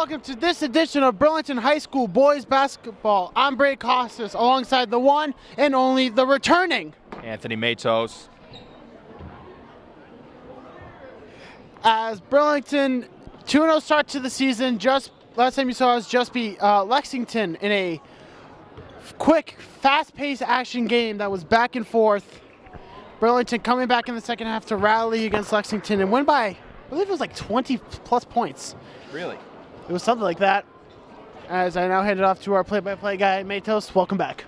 welcome to this edition of Burlington High School Boys Basketball. I'm Brady Kosses, alongside the one and only, the returning Anthony Matos. As Burlington 2-0 start to the season, last time you saw us just beat Lexington in a quick, fast-paced action game that was back and forth. Burlington coming back in the second half to rally against Lexington and win by, I believe it was like 20-plus points. Really? It was something like that. As I now hand it off to our play-by-play guy, Matos. Welcome back.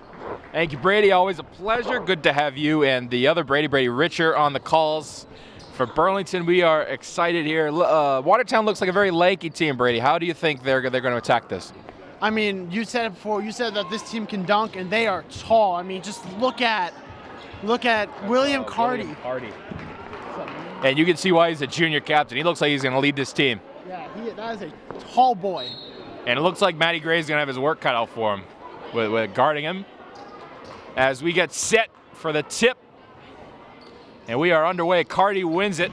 Thank you, Brady. Always a pleasure. Good to have you and the other Brady Richer, on the calls for Burlington. We are excited here. Watertown looks like a very lanky team, Brady. How do you think they're going to attack this? I mean, you said it before. You said that this team can dunk, and they are tall. I mean, just look at William Carty. And you can see why he's a junior captain. He looks like he's going to lead this team. Yeah, that is a tall boy. And it looks like Matty Gray's going to have his work cut out for him with guarding him. As we get set for the tip. And we are underway. Carty wins it.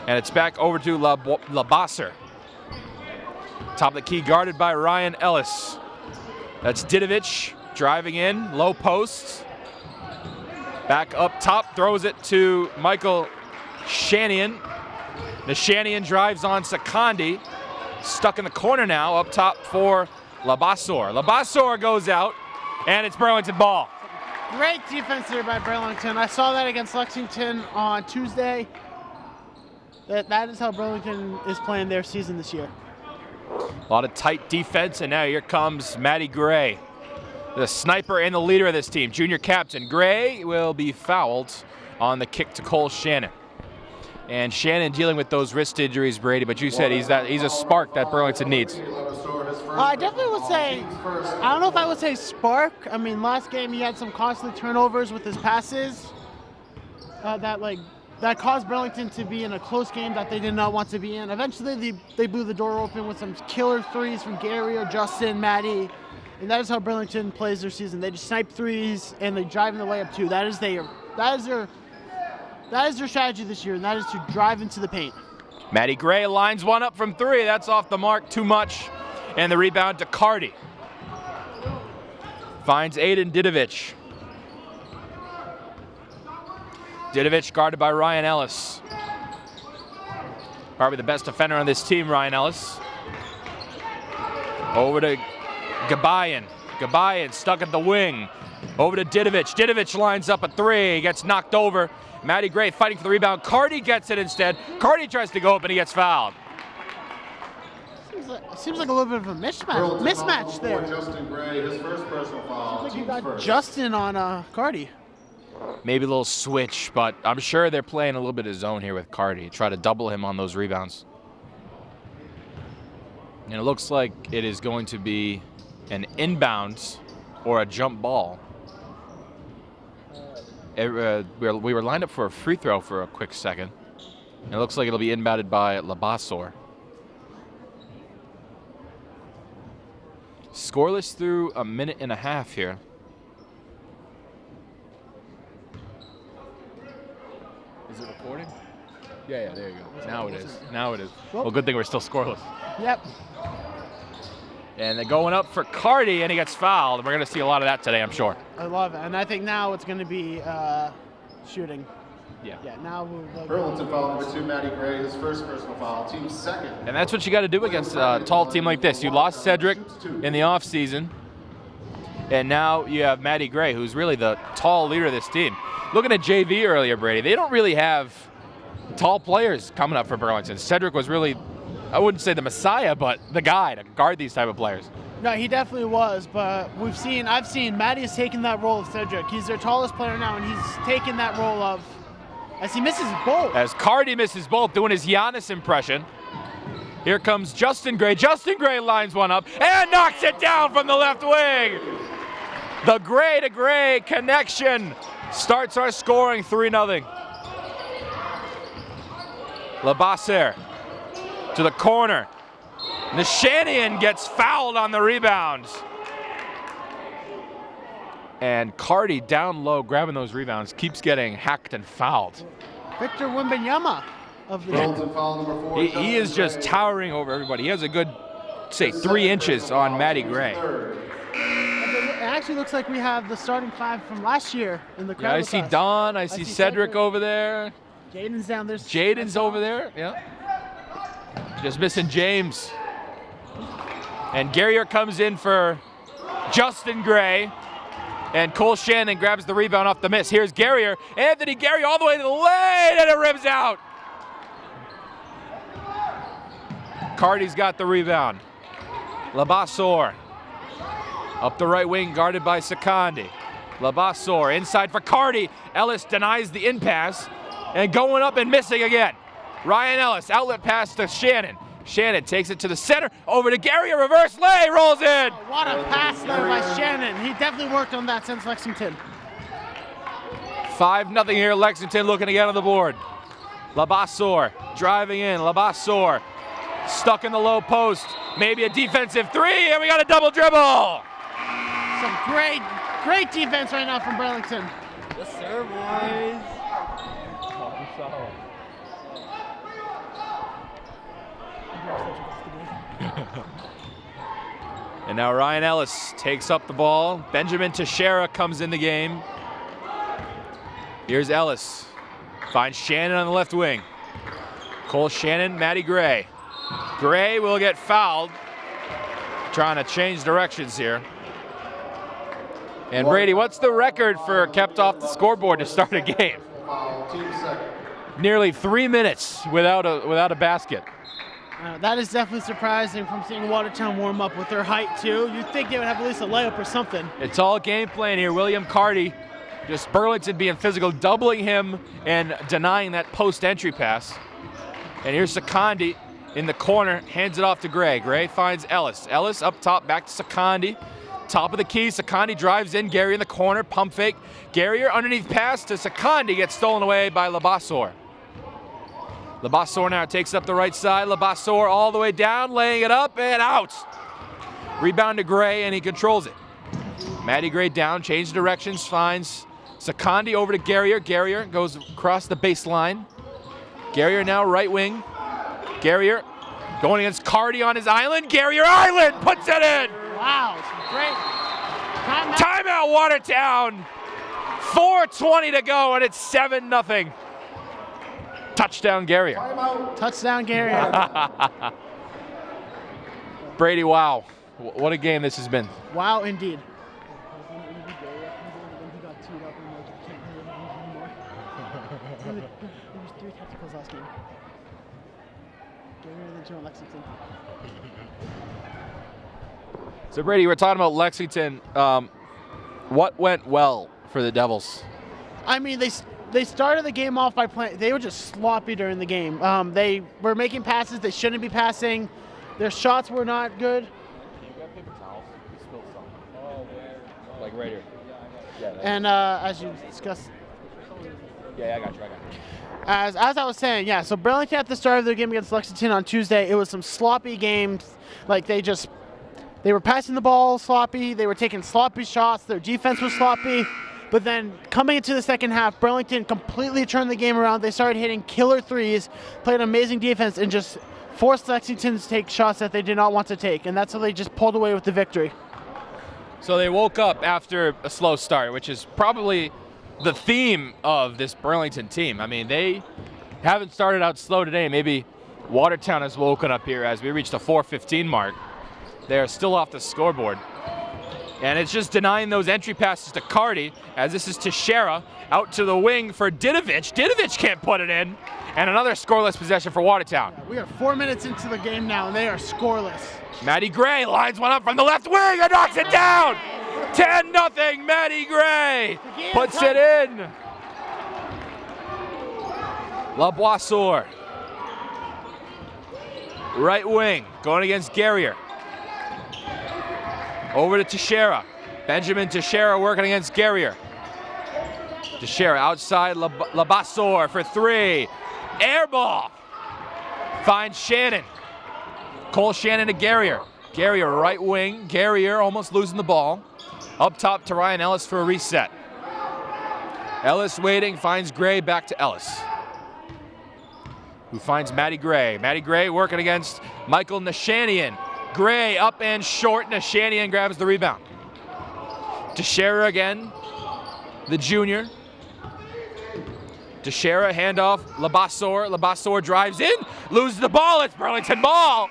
And it's back over to Labasser. Top of the key, guarded by Ryan Ellis. That's Didovich driving in, low post. Back up top, throws it to Michael Shanian. Nashanian drives on Sakandi. Stuck in the corner now, up top for Labassor. Labassor goes out, and it's Burlington ball. Great defense here by Burlington. I saw that against Lexington on Tuesday. That is how Burlington is playing their season this year. A lot of tight defense, and now here comes Matty Gray, the sniper and the leader of this team, junior captain. Gray will be fouled on the kick to Cole Shannon. And Shannon dealing with those wrist injuries, Brady, but you said he's a spark that Burlington needs. I definitely would say, I don't know if I would say spark. I mean, last game he had some costly turnovers with his passes that caused Burlington to be in a close game that they did not want to be in. Eventually, they blew the door open with some killer threes from Gary or Justin, Matty, and that is how Burlington plays their season. They just snipe threes and they drive in the layup too. That is their strategy this year, and that is to drive into the paint. Matty Gray lines one up from three. That's off the mark, too much. And the rebound to Carty. Finds Aiden Didovich. Didovich guarded by Ryan Ellis. Probably the best defender on this team, Ryan Ellis. Over to Gabayan. Gabayan stuck at the wing. Over to Didovich. Didovich lines up a three. He gets knocked over. Matty Gray fighting for the rebound. Carty gets it instead. Carty tries to go up and he gets fouled. Seems like a little bit of a mismatch there. Justin Gray, his first personal foul. Seems like you got Justin on Carty. Maybe a little switch, but I'm sure they're playing a little bit of zone here with Carty. Try to double him on those rebounds. And it looks like it is going to be an inbound or a jump ball. We were lined up for a free throw for a quick second. And it looks like it'll be inbounded by Labassor. Scoreless through a minute and a half here. Is it recording? Yeah, there you go. Now it is. Well, good thing we're still scoreless. Yep. And they're going up for Carty, and he gets fouled. We're going to see a lot of that today, I'm sure. I love it. And I think now it's going to be shooting. Yeah. Now Burlington foul number 2, Matty Gray, his first personal foul, team second. And that's what you got to do against a tall team like this. You lost Cedric in the offseason, and now you have Matty Gray, who's really the tall leader of this team. Looking at JV earlier, Brady, they don't really have tall players coming up for Burlington. Cedric was really, I wouldn't say the messiah, but the guy to guard these type of players. No, he definitely was, but I've seen Matty has taken that role of Cedric. He's their tallest player now, and he's taken that role of, as he misses both. As Carty misses both, doing his Giannis impression. Here comes Justin Gray. Justin Gray lines one up and knocks it down from the left wing. The Gray to Gray connection starts our scoring 3-0. Labasser to the corner. Nashanian gets fouled on the rebound. And Carty down low, grabbing those rebounds, keeps getting hacked and fouled. Victor Wembanyama of the game. Burlington foul number 4. He is just towering over everybody. He has a good, say, 3 inches on Matty Gray. It actually looks like we have the starting 5 from last year in the crowd. Yeah, I see Don. I see Cedric over there. Jaden's down there. Jaden's over there. Yeah. Just missing James. And Garrier comes in for Justin Gray. And Cole Shannon grabs the rebound off the miss. Here's Garrier. Anthony Garrier all the way to the lane, and it rims out. Carty's got the rebound. Labassor up the right wing, guarded by Sakandi. Labassor inside for Carty. Ellis denies the in pass, and going up and missing again. Ryan Ellis, outlet pass to Shannon. Shannon takes it to the center, over to Garrier, reverse lay, rolls in. What a pass there by Shannon. He definitely worked on that since Lexington. 5-0 here, Lexington looking to get on the board. Labassor driving in, Labassor stuck in the low post. Maybe a defensive 3, and we got a double dribble. Some great defense right now from Burlington. Yes, sir, boys. And now Ryan Ellis takes up the ball. Benjamin Teixeira comes in the game. Here's Ellis. Finds Shannon on the left wing. Cole Shannon, Matty Gray. Gray will get fouled. Trying to change directions here. And Brady, what's the record for kept off the scoreboard to start a game? Nearly 3 minutes without a basket. That is definitely surprising from seeing Watertown warm up with their height too. You'd think they would have at least a layup or something. It's all game plan here. William Carty, just Burlington being physical, doubling him and denying that post entry pass. And here's Sakandi in the corner, hands it off to Gray. Gray finds Ellis. Ellis up top, back to Sakandi. Top of the key, Sakandi drives in, Gary in the corner, pump fake. Garrier underneath pass to Sakandi, gets stolen away by Labassor. Labassor now takes up the right side. Labassor all the way down, laying it up and out. Rebound to Gray, and he controls it. Matty Gray down, change directions, finds Sakandi over to Garrier. Garrier goes across the baseline. Garrier now right wing. Garrier going against Carty on his island. Garrier island puts it in. Wow, it's great. Timeout Watertown. 4:20 to go, and it's 7-0. Touchdown Garrier. Touchdown Garrier. Brady, wow. What a game this has been. Wow, indeed. There was 3 tacticals last game. Garrier and then Lexington. So Brady, we're talking about Lexington. What went well for the Devils? I mean, they started the game off by playing. They were just sloppy during the game. They were making passes they shouldn't be passing. Their shots were not good. Can you grab paper towels? You spilled some. Oh, where? Like right here. Yeah. And as you discussed. Yeah, I got you. As I was saying, yeah. So Burlington at the start of their game against Lexington on Tuesday, it was some sloppy games. Like they were passing the ball sloppy. They were taking sloppy shots. Their defense was sloppy. But then coming into the second half, Burlington completely turned the game around. They started hitting killer threes, played amazing defense, and just forced Lexington to take shots that they did not want to take. And that's how they just pulled away with the victory. So they woke up after a slow start, which is probably the theme of this Burlington team. I mean, they haven't started out slow today. Maybe Watertown has woken up here as we reach the 4:15 mark. They are still off the scoreboard. And it's just denying those entry passes to Carty, as this is Teixeira out to the wing for Didovic. Didovic can't put it in. And another scoreless possession for Watertown. We are 4 minutes into the game now, and they are scoreless. Matty Gray lines one up from the left wing and knocks it down. 10-0, Matty Gray puts it in. Laboisseur. Right wing, going against Garrier. Over to Teixeira. Benjamin Teixeira working against Garrier. Teixeira outside Labassor for 3. Air ball. Finds Shannon. Cole Shannon to Garrier. Garrier right wing. Garrier almost losing the ball. Up top to Ryan Ellis for a reset. Ellis waiting, finds Gray, back to Ellis. who finds Matty Gray. Matty Gray working against Michael Nashanian. Gray up and short. Nashanian grabs the rebound. Teixeira again, the junior. Teixeira, handoff, Labassor. Labassor drives in, loses the ball. It's Burlington ball.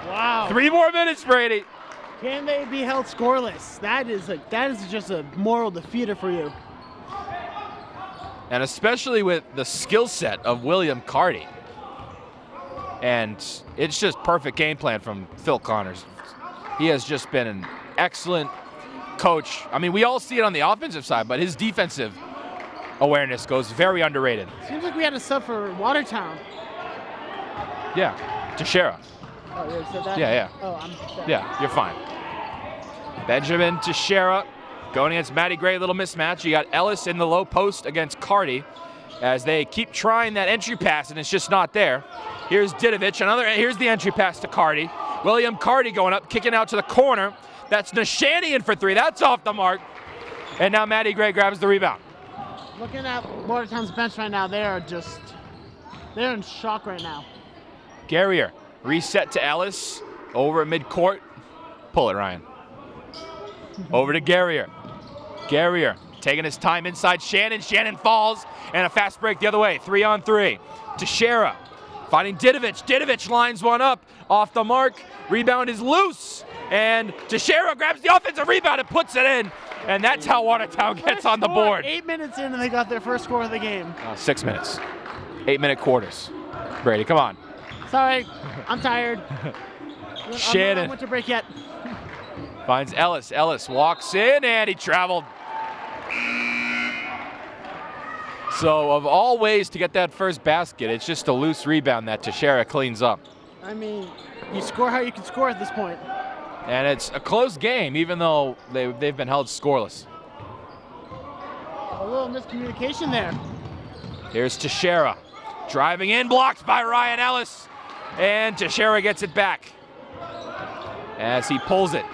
Wow. 3 more minutes, Brady. Can they be held scoreless? That is just a moral defeater for you. And especially with the skill set of William Carty. And it's just perfect game plan from Phil Connors. He has just been an excellent coach. I mean, we all see it on the offensive side, but his defensive awareness goes very underrated. Seems like we had a sub for Watertown. Yeah, Teixeira. Oh, you said that? Yeah. Oh, I'm sorry. Yeah, you're fine. Benjamin Teixeira going against Matty Gray, little mismatch. You got Ellis in the low post against Carty as they keep trying that entry pass and it's just not there. Here's Didovich, here's the entry pass to Carty. William Carty going up, kicking out to the corner. That's Nashanian for 3, that's off the mark. And now Matty Gray grabs the rebound. Looking at Watertown's bench right now, they're in shock right now. Guerrier, reset to Ellis, over at midcourt. Pull it, Ryan. Over to Guerrier. Guerrier taking his time inside Shannon. Shannon falls, and a fast break the other way. 3-on-3. Teixeira finding Didovich. Didovich lines one up, off the mark. Rebound is loose, and Teixeira grabs the offensive rebound and puts it in. And that's how Watertown gets on the board. 8 minutes in, and they got their first score of the game. 6 minutes. 8-minute quarters. Brady, come on. Sorry, I'm tired. Shannon. I went to break yet. Finds Ellis. Ellis walks in, and he traveled. So of all ways to get that first basket, it's just a loose rebound that Teixeira cleans up. I mean, you score how you can score at this point. And it's a close game, even though they've been held scoreless. A little miscommunication there. Here's Teixeira. Driving in, blocked by Ryan Ellis. And Teixeira gets it back as he pulls it.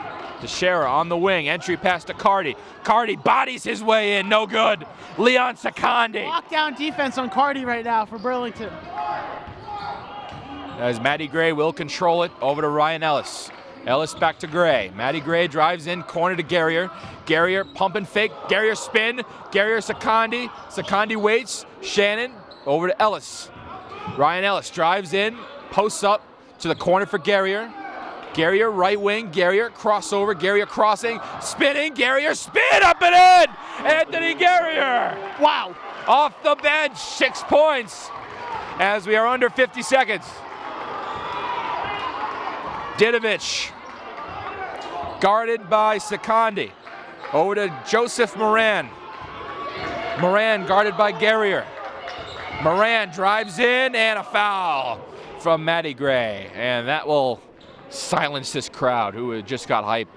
Teixeira on the wing, entry pass to Carty. Carty bodies his way in, no good. Leon Sakandi. Lockdown defense on Carty right now for Burlington. As Matty Gray will control it, over to Ryan Ellis. Ellis back to Gray. Matty Gray drives in, corner to Guerrier. Guerrier pump and fake. Guerrier spin. Guerrier Sakandi. Sakandi waits. Shannon over to Ellis. Ryan Ellis drives in, posts up to the corner for Guerrier. Guerrier right wing. Guerrier crossover. Guerrier crossing. Spinning. Guerrier spin up and in. Anthony Guerrier. Wow. Off the bench. 6 points as we are under 50 seconds. Didovich, guarded by Sakandi. Over to Joseph Moran. Moran guarded by Guerrier. Moran drives in, and a foul from Matty Gray. And that will silence this crowd who had just got hype.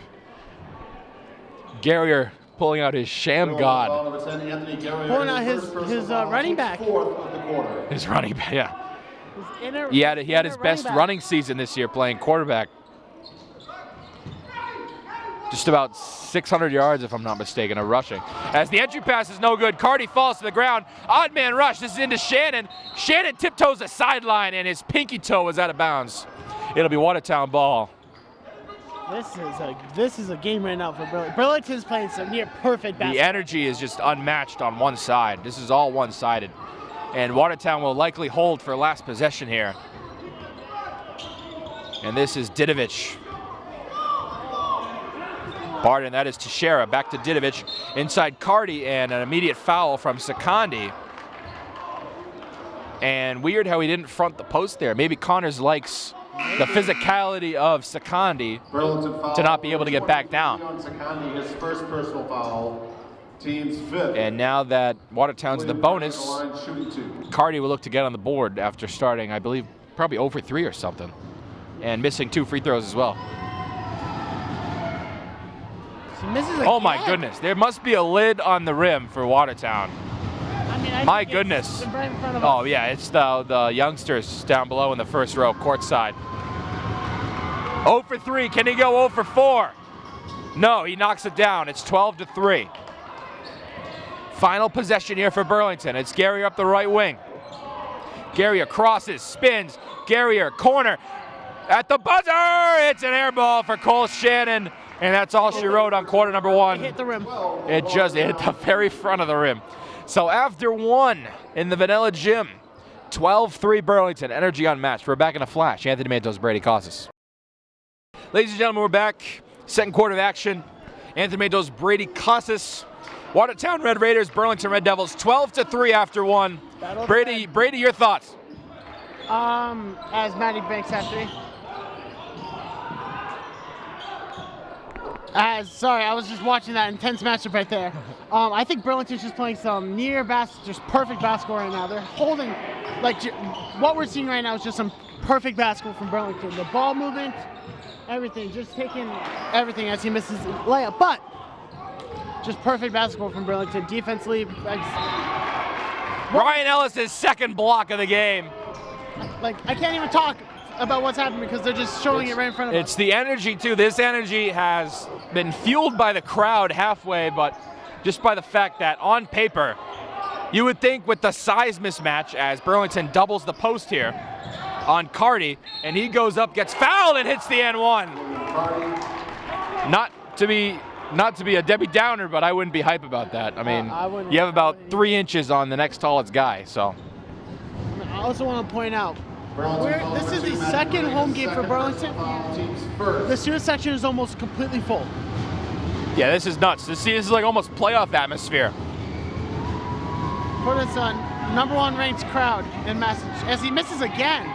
Guerrier pulling out his sham god. Pulling out his running back. His running back, yeah. He had his best running season this year playing quarterback. Just about 600 yards, if I'm not mistaken, of rushing. As the entry pass is no good, Carty falls to the ground. Odd man rush. This is into Shannon. Shannon tiptoes the sideline, and his pinky toe is out of bounds. It'll be Watertown ball. This is a game right now for Burlington. Burlington's playing some near perfect basketball. The energy is just unmatched on one side. This is all one-sided. And Watertown will likely hold for last possession here. And this is Didovich. Pardon, that is Teixeira. Back to Didovich. Inside Carty, and an immediate foul from Sakandi. And weird how he didn't front the post there. Maybe Connors likes the physicality of Sakandi to not be able to get back down. Sakandi, his first personal foul. Team's 5th. And now that Watertown's the bonus, Carty will look to get on the board after starting, I believe, probably 0 for 3 or something. And missing 2 free throws as well. Oh my goodness, there must be a lid on the rim for Watertown. My goodness. Right in front of Oh us. yeah, it's the youngsters down below in the first row, courtside. 0 for 3, can he go 0 for 4? No, he knocks it down, it's 12 to 3. Final possession here for Burlington. It's Gary up the right wing. Guerrier crosses, spins. Guerrier, corner. At the buzzer, it's an air ball for Cole Shannon. And that's all she wrote on quarter number one. It hit the rim. It just hit the very front of the rim. So after one in the Vanilla Gym, 12-3 Burlington, energy unmatched. We're back in a flash. Anthony Matos, Brady, Kosses. Ladies and gentlemen, we're back. Second quarter of action. Anthony Matos, Brady, Kosses. Watertown Red Raiders, Burlington Red Devils, 12-3 after one. Brady, your thoughts? As Maddie Banks had three. Sorry, I was just watching that intense matchup right there. I think Burlington's just playing some just perfect basketball right now. They're holding, what we're seeing right now is just some perfect basketball from Burlington. The ball movement, everything, just taking everything as he misses the layup. But just perfect basketball from Burlington. Defensively, Ryan Ellis' second block of the game. I can't even talk about what's happening because they're just showing it right in front of us. It's the energy, too. This energy has been fueled by the crowd halfway, but just by the fact that on paper, you would think with the size mismatch as Burlington doubles the post here on Cardi, and he goes up, gets fouled, and hits the N1. Not to be a Debbie Downer, but I wouldn't be hype about that. I mean, you have about 3 inches on the next tallest guy, so. I also want to point out, this is the second home game for Burlington. The student section is almost completely full. Yeah, this is nuts. This is like almost playoff atmosphere. For this #1 ranked crowd in Massachusetts, as he misses again.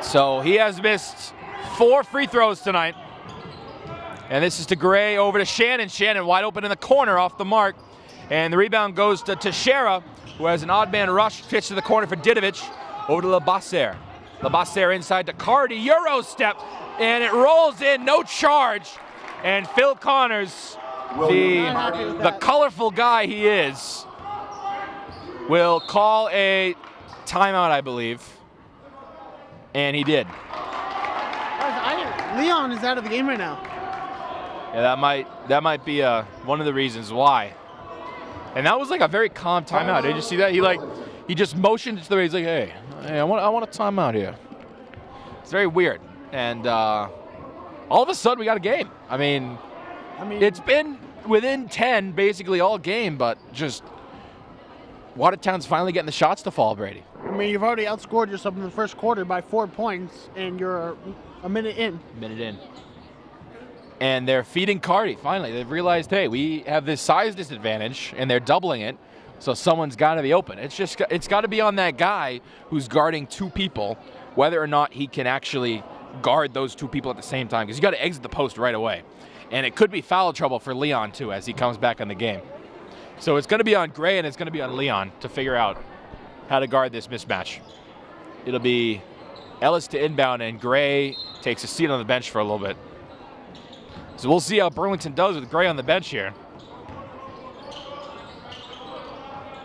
So he has missed 4 free throws tonight. And this is to Gray, over to Shannon. Shannon wide open in the corner off the mark. And the rebound goes to Teixeira, who has an odd man rush, pitch to the corner for Didovic. Over to Labasser. Labasser inside to Cardi, Euro step, and it rolls in, no charge. And Phil Connors, the colorful guy he is, will call a timeout, I believe. And he did. Leon is out of the game right now. Yeah, that might be one of the reasons why. And that was like a very calm timeout. Did you see that? He just motioned to the way. He's like, hey, I want a timeout here. It's very weird. And all of a sudden we got a game. I mean, it's been within 10 basically all game, but just Watertown's finally getting the shots to fall, Brady. I mean, you've already outscored yourself in the first quarter by 4 points, and you're a minute in. And they're feeding Cardi, finally. They've realized, hey, we have this size disadvantage, and they're doubling it, so someone's got to be open. It's got to be on that guy who's guarding 2 people, whether or not he can actually guard those 2 people at the same time, because you got to exit the post right away. And it could be foul trouble for Leon, too, as he comes back in the game. So it's going to be on Gray, and it's going to be on Leon to figure out how to guard this mismatch. It'll be Ellis to inbound, and Gray takes a seat on the bench for a little bit. So we'll see how Burlington does with Gray on the bench here.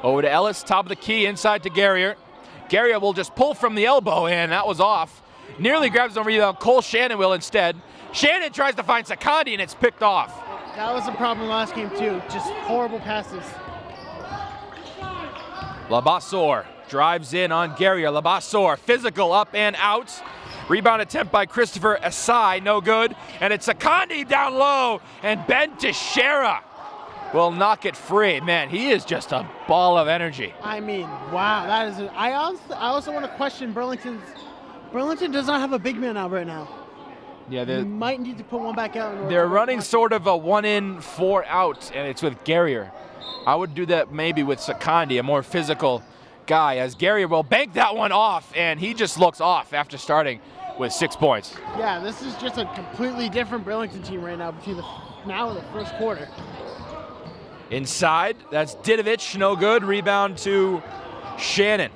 Over to Ellis, top of the key, inside to Guerrier. Guerrier will just pull from the elbow, and that was off. Nearly grabs the rebound. Cole Shannon will instead. Shannon tries to find Sakandi, and it's picked off. That was a problem last game, too. Just horrible passes. Labassor drives in on Guerrier. Labassor, physical, up and out. Rebound attempt by Christopher Asai, no good. And it's Sakandi down low, and Ben Teixeira will knock it free. Man, he is just a ball of energy. I mean, wow, that is. I also want to question Burlington does not have a big man out right now. Yeah, they might need to put one back out. They're running sort of a 1 in, 4 out, and it's with Guerrier. I would do that maybe with Sakandi, a more physical guy, as Guerrier will bank that one off, and he just looks off after starting with 6 points. Yeah, this is just a completely different Burlington team right now between now and the first quarter. Inside, that's Didovic, no good. Rebound to Shannon.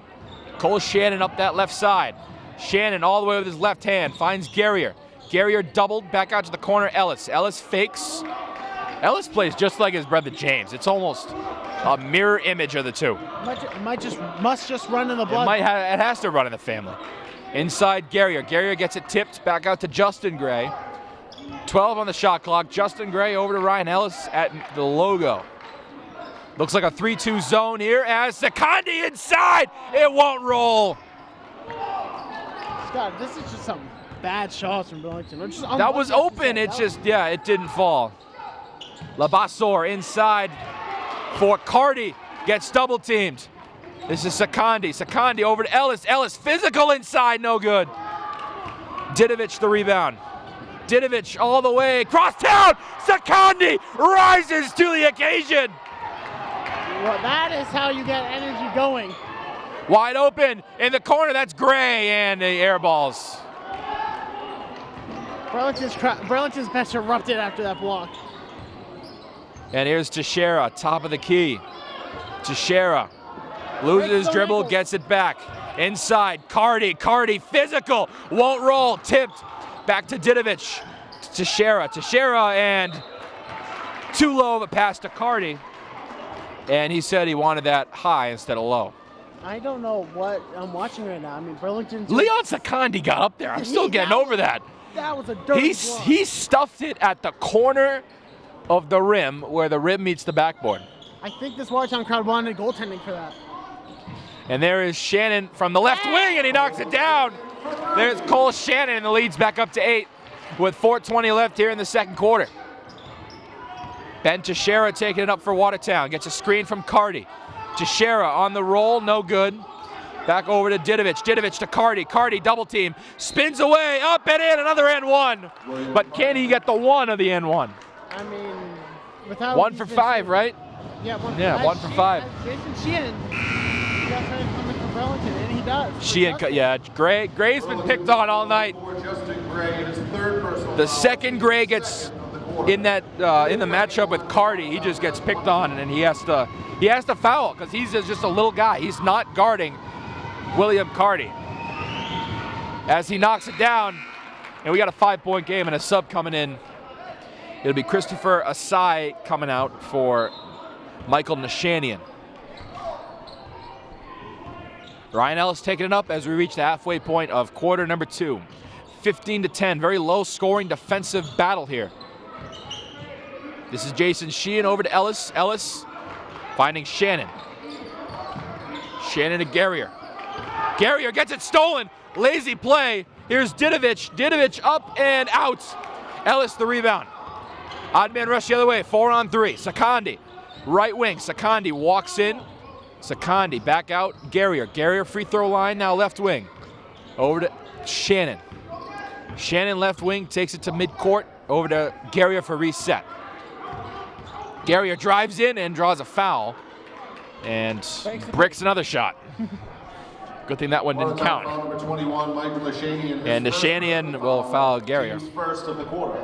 Cole Shannon up that left side. Shannon all the way with his left hand, finds Guerrier. Guerrier doubled, back out to the corner, Ellis. Ellis fakes. Ellis plays just like his brother James. It's almost a mirror image of the two. Must just run in the blood. It has to run in the family. Inside Guerrier. Guerrier gets it tipped back out to Justin Gray. 12 on the shot clock. Justin Gray over to Ryan Ellis at the logo. Looks like a 3-2 zone here as Secondi inside. It won't roll. Scott, this is just some bad shots from Burlington. That was open. It's just, yeah, it didn't fall. Labassor inside for Cardi. Gets double teamed. This is Secondi. Secondi over to Ellis. Ellis physical inside, no good. Didovic the rebound. Didovic all the way across town. Secondi rises to the occasion. Well, that is how you get energy going. Wide open in the corner. That's Gray and the air balls. Burlington's bench erupted after that block. And here's Teixeira, top of the key. Teixeira loses his dribble, gets it back. Inside, Cardi physical, won't roll, tipped. Back to Didovic. Teixeira, and too low of a pass to Cardi. And he said he wanted that high instead of low. I don't know what I'm watching right now. I mean, Burlington's... Leon Secondi got up there. I'm still getting over that. That was a dirty block. He stuffed it at the corner of the rim where the rim meets the backboard. I think this Watertown crowd wanted goaltending for that. And there is Shannon from the left wing, and he knocks it down. There's Cole Shannon, and the lead's back up to 8 with 4:20 left here in the second quarter. Ben Teixeira taking it up for Watertown. Gets a screen from Cardi. Teixeira on the roll, no good. Back over to Didovic. Didovic to Cardi. Cardi double team. Spins away, up and in, another N1. But can he get the one of the N1? I mean, without... 1 for 5, right? Yeah, 1 for 5. Yeah, 1 for 5. Jason Sheehan got trying to come in from Burlington, and he does. Sheehan, yeah, Gray's been picked on all night. The second Gray gets in that in the matchup with Cardi, he just gets picked on, and he has to foul because he's just a little guy. He's not guarding William Cardi. As he knocks it down, and we got a 5-point game and a sub coming in. It'll be Christopher Asai coming out for Michael Nashanian. Ryan Ellis taking it up as we reach the halfway point of quarter number 2. 15-10, very low scoring defensive battle here. This is Jason Sheehan over to Ellis. Ellis finding Shannon. Shannon to Guerrier. Guerrier gets it stolen. Lazy play. Here's Didovic. Didovic up and out. Ellis the rebound. Odd man rush the other way. 4-on-3. Secondi. Right wing. Secondi walks in. Secondi back out. Guerrier. Guerrier free throw line. Now left wing. Over to Shannon. Shannon left wing takes it to midcourt. Over to Guerrier for reset. Guerrier drives in and draws a foul. And bricks another shot. Good thing that one didn't count. And Nashanian will foul Guerrier. First of the quarter.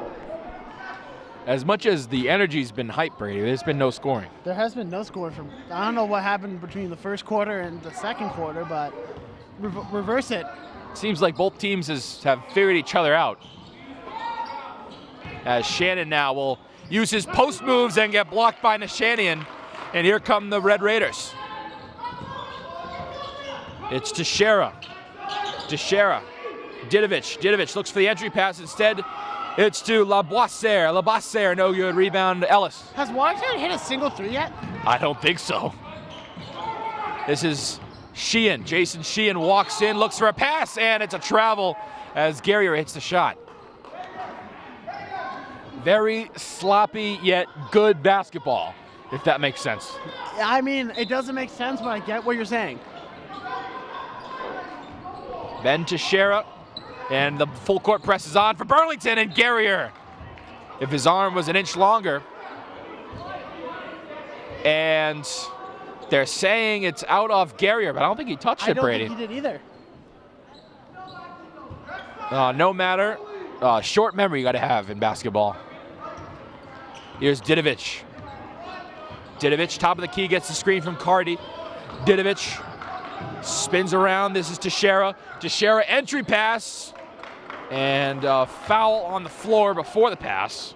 As much as the energy's been hyped, Brady, there's been no scoring. There has been no score from... I don't know what happened between the first quarter and the second quarter, but reverse it. Seems like both teams have figured each other out. As Shannon now will use his post moves and get blocked by Nashanian. And here come the Red Raiders. It's Teixeira. Teixeira. Didovic. Didovic looks for the entry pass instead. It's to Laboisser. Laboisser, no good. Rebound to Ellis. Has Watertown hit a single 3 yet? I don't think so. This is Sheehan. Jason Sheehan walks in, looks for a pass, and it's a travel as Guerrier hits the shot. Very sloppy yet good basketball, if that makes sense. I mean, it doesn't make sense, but I get what you're saying. Ben Teixeira, and the full court press is on for Burlington, and Guerrier, if his arm was an inch longer. And they're saying it's out off Guerrier, but I don't think he touched it, Brady. I don't think he did either. No matter. Short memory you got to have in basketball. Here's Didovic. Didovic, top of the key, gets the screen from Cardi. Didovic spins around. This is Teixeira. Teixeira entry pass. And foul on the floor before the pass.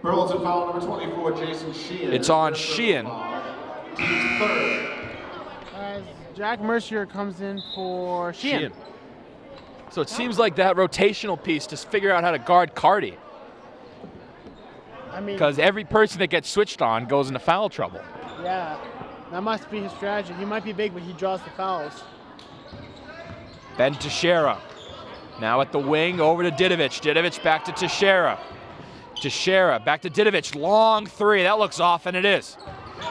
Burlington foul number 24, Jason Sheehan. It's on Sheehan. Team's third. As Jack Mercier comes in for Sheehan. So it seems like that rotational piece to figure out how to guard Cardi. I mean, because every person that gets switched on goes into foul trouble. yeah, that must be his strategy. He might be big, but he draws the fouls. Ben Teixeira. Now at the wing, over to Didovic. Didovic back to Teixeira. Teixeira back to Didovic. Long three. That looks off, and it is.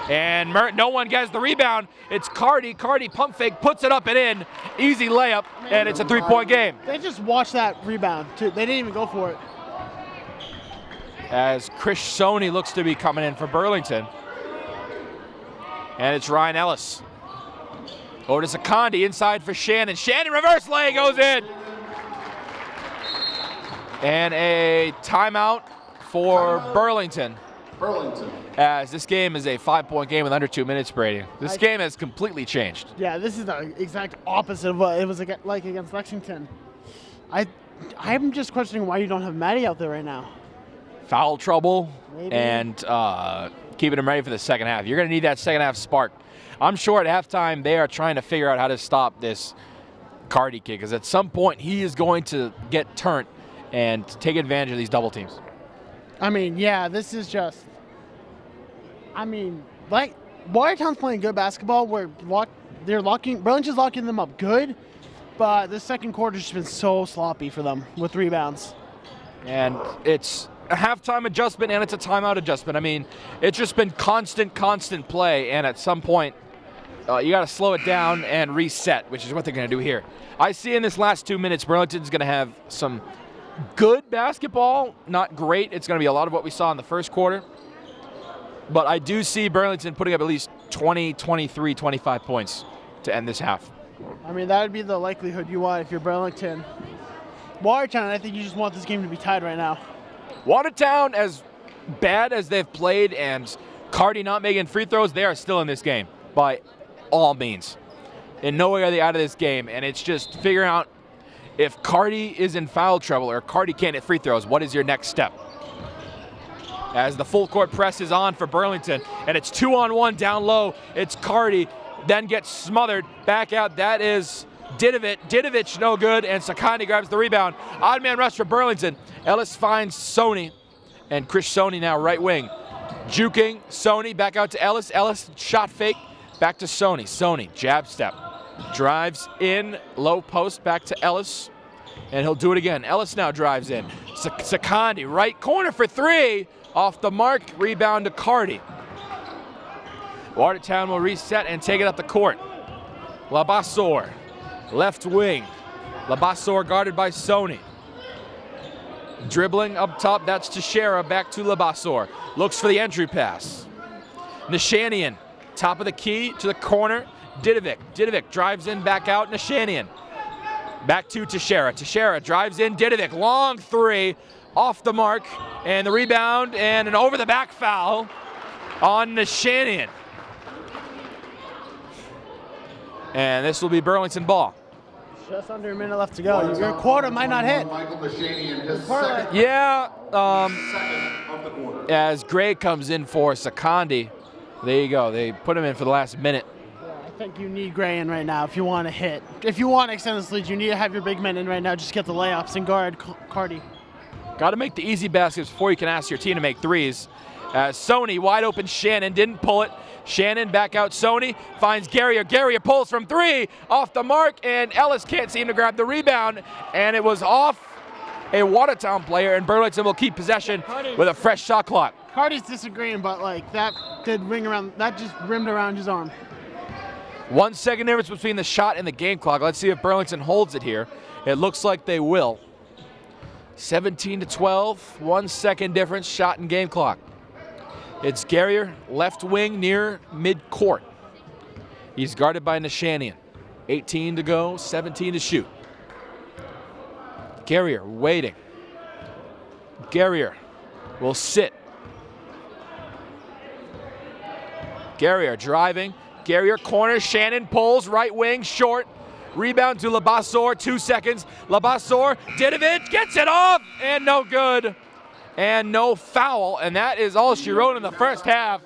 And no one gets the rebound. It's Cardi. Cardi pump fake, puts it up and in. Easy layup, and it's a three-point game. They just watched that rebound, too. They didn't even go for it. As Chris Sony looks to be coming in for Burlington. And it's Ryan Ellis. Over to Sakandi, inside for Shannon. Shannon, reverse lay, goes in. And a timeout for Burlington. As this game is a 5-point game with under 2 minutes, Brady. This game has completely changed. Yeah, this is the exact opposite of what it was like against Lexington. I'm just questioning why you don't have Maddie out there right now. Foul trouble. Maybe. And keeping him ready for the second half. You're going to need that second half spark. I'm sure at halftime they are trying to figure out how to stop this Cardi kid, because at some point he is going to get turned and take advantage of these double teams. I mean, yeah, this is just. I mean, like Watertown's playing good basketball. Burlington's locking them up good, but the second quarter's just been so sloppy for them with rebounds. And it's a halftime adjustment and it's a timeout adjustment. I mean, it's just been constant play, and at some point you got to slow it down and reset, which is what they're going to do here. I see in this last 2 minutes, Burlington's going to have some good basketball, not great. It's going to be a lot of what we saw in the first quarter. But I do see Burlington putting up at least 20, 23, 25 points to end this half. I mean, that would be the likelihood you want if you're Burlington. Watertown, I think you just want this game to be tied right now. Watertown, as bad as they've played and Cardi not making free throws, they are still in this game by all means. In no way are they out of this game, and it's just figuring out if Cardi is in foul trouble or Cardi can't hit free throws, what is your next step? As the full court press is on for Burlington, and it's 2-on-1 down low. It's Cardi, then gets smothered. Back out, that is Didovic. Didovic no good, and Sakani grabs the rebound. Odd man rush for Burlington. Ellis finds Sony, and Chris Sony now right wing. Juking, Sony back out to Ellis. Ellis shot fake, back to Sony. Sony, jab step. Drives in, low post, back to Ellis, and he'll do it again. Ellis now drives in. Sakandi, right corner for three. Off the mark, rebound to Cardi. Watertown will reset and take it up the court. Labassor, left wing. Labassor guarded by Sony. Dribbling up top, that's Teixeira, back to Labassor. Looks for the entry pass. Nishanian, top of the key to the corner. Didovic. Didovic drives in, back out. Nishanian. Back to Teixeira. Teixeira drives in. Didovic, long three. Off the mark, and the rebound, and an over-the-back foul on Nishanian. And this will be Burlington ball. Just under a minute left to go. Your quota might not hit. Yeah, as Gray comes in for Sakandi, there you go. They put him in for the last minute. Yeah, I think you need Gray in right now if you want to hit. If you want to extend this lead, you need to have your big men in right now. Just get the layups and guard Cardi. Got to make the easy baskets before you can ask your team to make threes. Sony, wide open, Shannon didn't pull it. Shannon back out, Sony finds Garrier. Garrier pulls from three, off the mark, and Ellis can't seem to grab the rebound, and it was off a Watertown player, and Burlington will keep possession with a fresh shot clock. Cardi's disagreeing, but like that did ring around, that just rimmed around his arm. 1 second difference between the shot and the game clock. Let's see if Burlington holds it here. It looks like they will. 17-12, 1 second difference, shot and game clock. It's Garrier, left wing near mid-court. He's guarded by Nishanian. 18 to go, 17 to shoot. Garrier waiting. Garrier will sit. Garrier driving. Garrier corner, Shannon pulls, right wing, short. Rebound to Labassor, 2 seconds. Labassor, Didovic gets it off, and no good. And no foul, and that is all she wrote in the first half.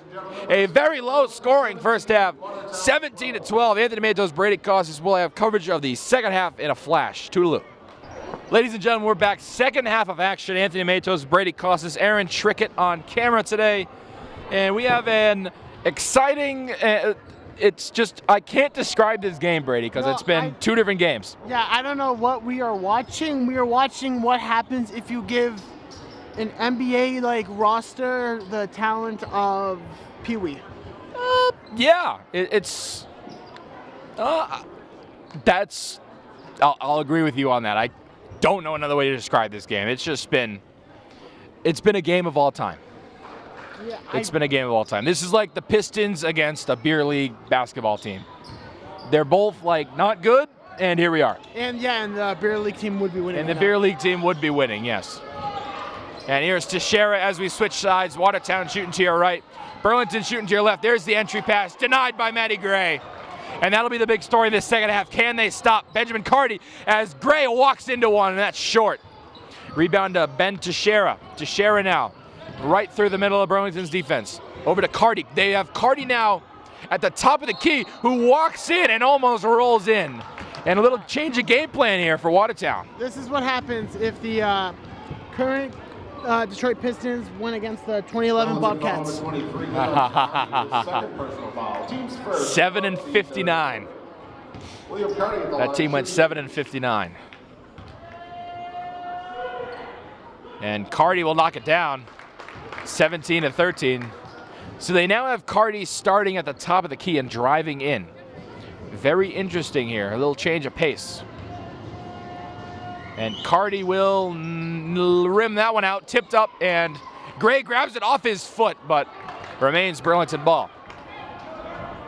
A very low scoring first half. 17-12. Anthony Matos, Brady, Kosses will have coverage of the second half in a flash. Toodaloo. Ladies and gentlemen, we're back. Second half of action. Anthony Matos, Brady Kosses, Aaron Trickett on camera today. And we have an exciting, it's just, I can't describe this game, Brady, because it's been two different games. Yeah, I don't know what we are watching. We are watching what happens if you give an NBA like roster the talent of Pee Wee. Yeah, I'll agree with you on that. I don't know another way to describe this game. It's been a game of all time. Yeah, It's been a game of all time. This is like the Pistons against a beer league basketball team. They're both like not good, and here we are. And the beer league team would be winning. And the beer league team would be winning, yes. And here's Teixeira as we switch sides. Watertown shooting to your right. Burlington shooting to your left. There's the entry pass, denied by Matty Gray. And that'll be the big story in this second half. Can they stop Benjamin Carty as Gray walks into one, and that's short. Rebound to Ben Teixeira. Teixeira now, right through the middle of Burlington's defense. Over to Carty. They have Carty now at the top of the key, who walks in and almost rolls in. And a little change of game plan here for Watertown. This is what happens if the current Detroit Pistons win against the 2011 Bobcats. 7-59. That team went 7-59. And Carty will knock it down, 17-13. So they now have Carty starting at the top of the key and driving in. Very interesting here, a little change of pace. And Carty will rim that one out, tipped up, and Gray grabs it off his foot, but remains Burlington ball.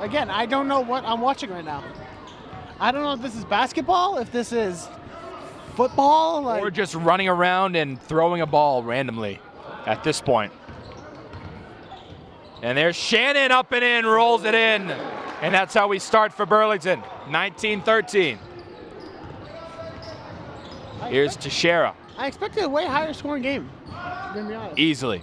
Again, I don't know what I'm watching right now. I don't know if this is basketball, if this is football. Or just running around and throwing a ball randomly at this point. And there's Shannon up and in, rolls it in. And that's how we start for Burlington, 19-13. Here's Teixeira. I expected a way higher scoring game, to be honest. Easily.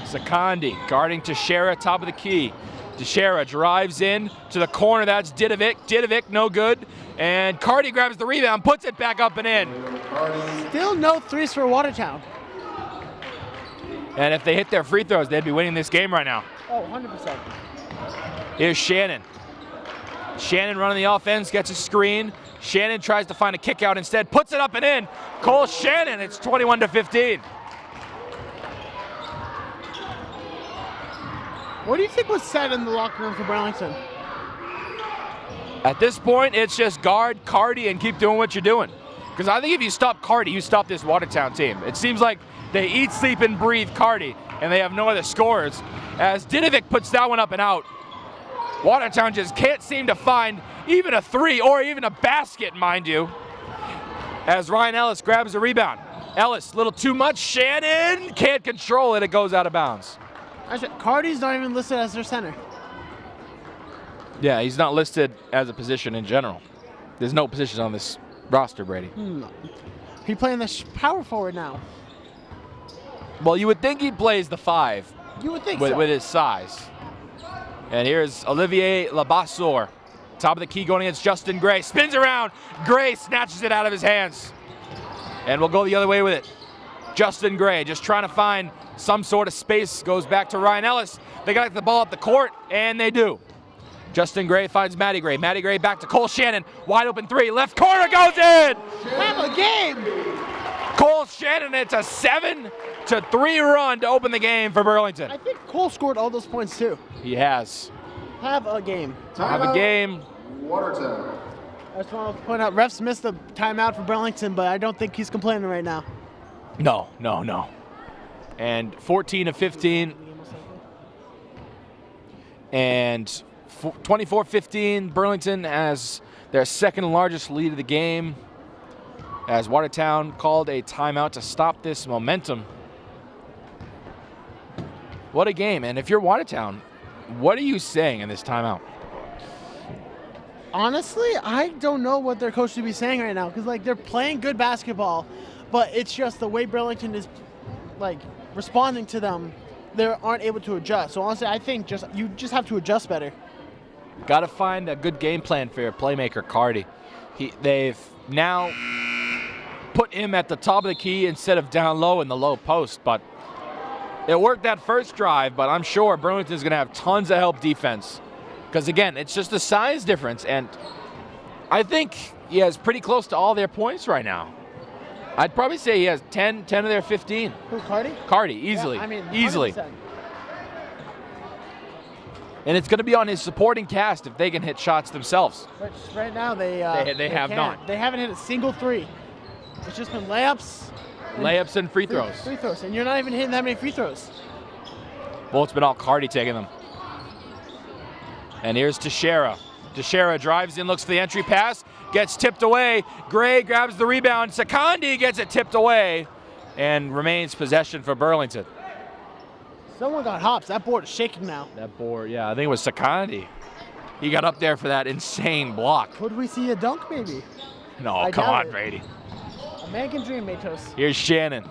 Sakandi guarding Teixeira, top of the key. Teixeira drives in to the corner. That's Didovic. Didovic, no good. And Carty grabs the rebound, puts it back up and in. Still no threes for Watertown. And if they hit their free throws, they'd be winning this game right now. Oh, 100%. Here's Shannon. Shannon running the offense, gets a screen. Shannon tries to find a kick out instead, puts it up and in. Cole Shannon, it's 21-15. What do you think was said in the locker room for Burlington? At this point, it's just guard Carty and keep doing what you're doing. Because I think if you stop Carty, you stop this Watertown team. It seems like they eat, sleep, and breathe Carty, and they have no other scorers. As Didovic puts that one up and out, Watertown just can't seem to find even a three or even a basket, mind you, as Ryan Ellis grabs the rebound. Ellis, a little too much. Shannon can't control it. It goes out of bounds. Actually, Carty's not even listed as their center. Yeah, he's not listed as a position in general. There's no positions on this roster, Brady. No. He's playing the power forward now. Well, you would think he plays the 5 You would think with his size. And here's Olivier Labasseur. Top of the key going against Justin Gray. Spins around. Gray snatches it out of his hands. And we'll go the other way with it. Justin Gray just trying to find some sort of space. Goes back to Ryan Ellis. They got the ball up the court, and they do. Justin Gray finds Matty Gray. Matty Gray back to Cole Shannon. Wide open three. Left corner goes in. Have a game. Cole Shannon, it's a 7-3 run to open the game for Burlington. I think Cole scored all those points too. He has. Have a game. Have a game. Watertown. I just want to point out, refs missed the timeout for Burlington, but I don't think he's complaining right now. No. And 14-15. And 24-15, Burlington has their second largest lead of the game, as Watertown called a timeout to stop this momentum. What a game. And if you're Watertown, what are you saying in this timeout? Honestly, I don't know what their coach should be saying right now, because they're playing good basketball, but it's just the way Burlington is responding to them. They aren't able to adjust. So honestly, I think you just have to adjust better. Got to find a good game plan for your playmaker, Carty. They've now put him at the top of the key instead of down low in the low post. But it worked that first drive, but I'm sure Burlington's going to have tons of help defense. Because, again, it's just a size difference, and I think he has pretty close to all their points right now. I'd probably say he has 10 of their 15. Who, Cardi? Cardi, easily. Yeah, I mean, easily. 100%. And it's going to be on his supporting cast if they can hit shots themselves. Which right now they have can't. not. They haven't hit a single three. It's just been layups. Layups and free throws. Free throws, and you're not even hitting that many free throws. Well, it's been all Cardi taking them. And here's Teixeira. Teixeira drives in, looks for the entry pass, gets tipped away. Gray grabs the rebound. Secondi gets it tipped away and remains possession for Burlington. Someone got hops. That board is shaking now. That board, yeah, I think it was Secondi. He got up there for that insane block. Could we see a dunk maybe? No, I come doubt on, it. Brady. A man can dream, Matos. Here's Shannon.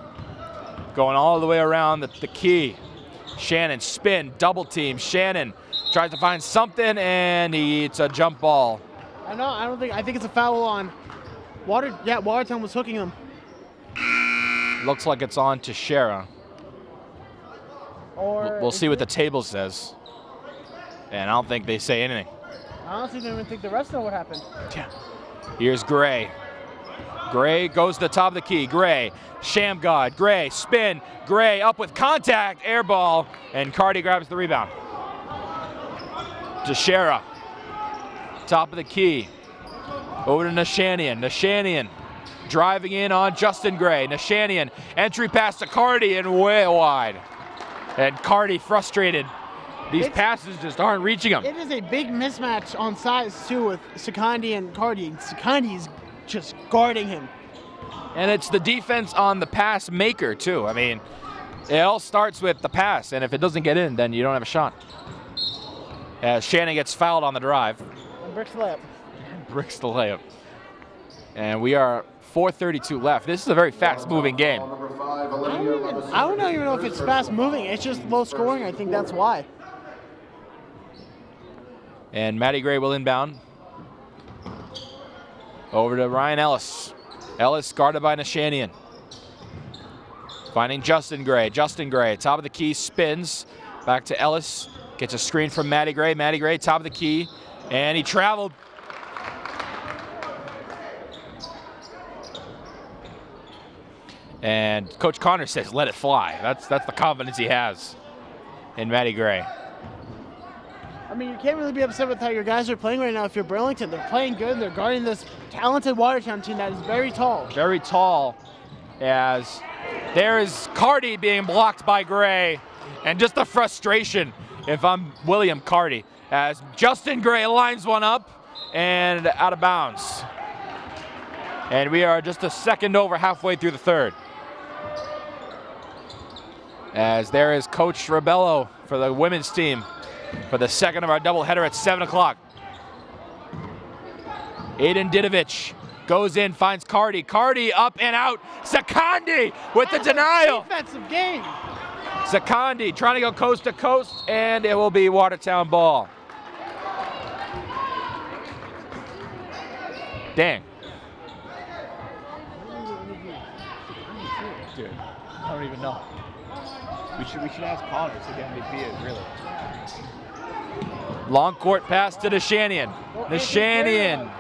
Going all the way around the key. Shannon spin, double team. Shannon tries to find something, and it's a jump ball. I think it's a foul on Watertown was hooking him. Looks like it's on Teixeira. Or We'll see what the table says. And I don't think they say anything. I honestly don't even think the refs know what happened. Yeah. Here's Gray. Gray goes to the top of the key. Gray, Shamgod. Gray, spin. Gray up with contact, air ball, and Cardi grabs the rebound. Teixeira, top of the key. Over to Nashanian. Nashanian driving in on Justin Gray. Nashanian, entry pass to Cardi and way wide. And Cardi frustrated. These passes just aren't reaching him. It is a big mismatch on size too with Secondi and Cardi. Secondi's just guarding him. And it's the defense on the pass maker too. I mean, it all starts with the pass, and if it doesn't get in, then you don't have a shot. As Shannon gets fouled on the drive. And bricks the layup. Bricks the layup. And we are 4:32 left. This is a very fast-moving game. I don't even know if it's fast moving. It's just low scoring. I think that's why. And Matty Gray will inbound. Over to Ryan Ellis. Ellis guarded by Nashanian. Finding Justin Gray. Justin Gray, top of the key, spins. Back to Ellis. Gets a screen from Matty Gray. Matty Gray, top of the key. And he traveled. And Coach Connor says, let it fly. That's the confidence he has in Matty Gray. I mean, you can't really be upset with how your guys are playing right now if you're Burlington. They're playing good. They're guarding this talented Watertown team that is very tall. Very tall, as there is Cardi being blocked by Gray, and just the frustration if I'm William Cardi, as Justin Gray lines one up and out of bounds. And we are just a second over halfway through the third. As there is Coach Rebello for the women's team for the second of our doubleheader at 7 o'clock. Aiden Didovich goes in, finds Cardi. Cardi up and out. Secondi with the denial. Defensive game. Secondi trying to go coast to coast, and it will be Watertown ball. Dang. Dude, I don't even know. We should ask Connor to get MVP really. Long court pass to Nashanian. Nashanian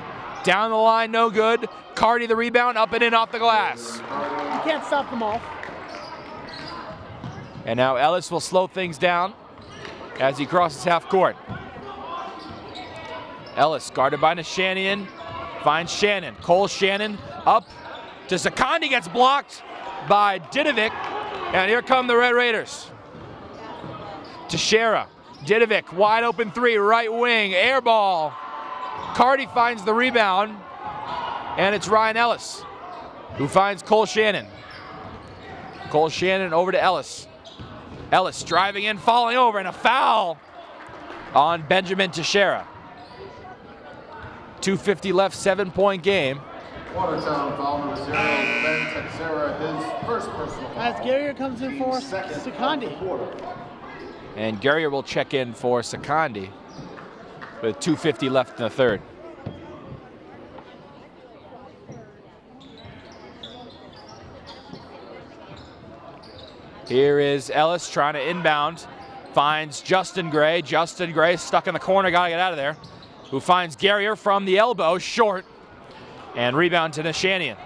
down the line, no good. Cardi the rebound, up and in off the glass. You can't stop them all. And now Ellis will slow things down as he crosses half court. Ellis guarded by Nashanian, finds Shannon. Cole Shannon up to Secondi, gets blocked by Didovic. And here come the Red Raiders. Teixeira, Didovic, wide open three, right wing, air ball. Cardi finds the rebound, and it's Ryan Ellis who finds Cole Shannon. Cole Shannon over to Ellis. Ellis driving in, falling over, and a foul on Benjamin Teixeira. 2:50 left, 7-point game. Watertown foul number 0, Ben Teixeira, his first personal foul. As Garrier comes in for Secondi. And Garrier will check in for Secondi with 2:50 left in the third. Here is Ellis trying to inbound. Finds Justin Gray. Justin Gray stuck in the corner, gotta get out of there. Who finds Garrier from the elbow, short. And rebound to Nashanian.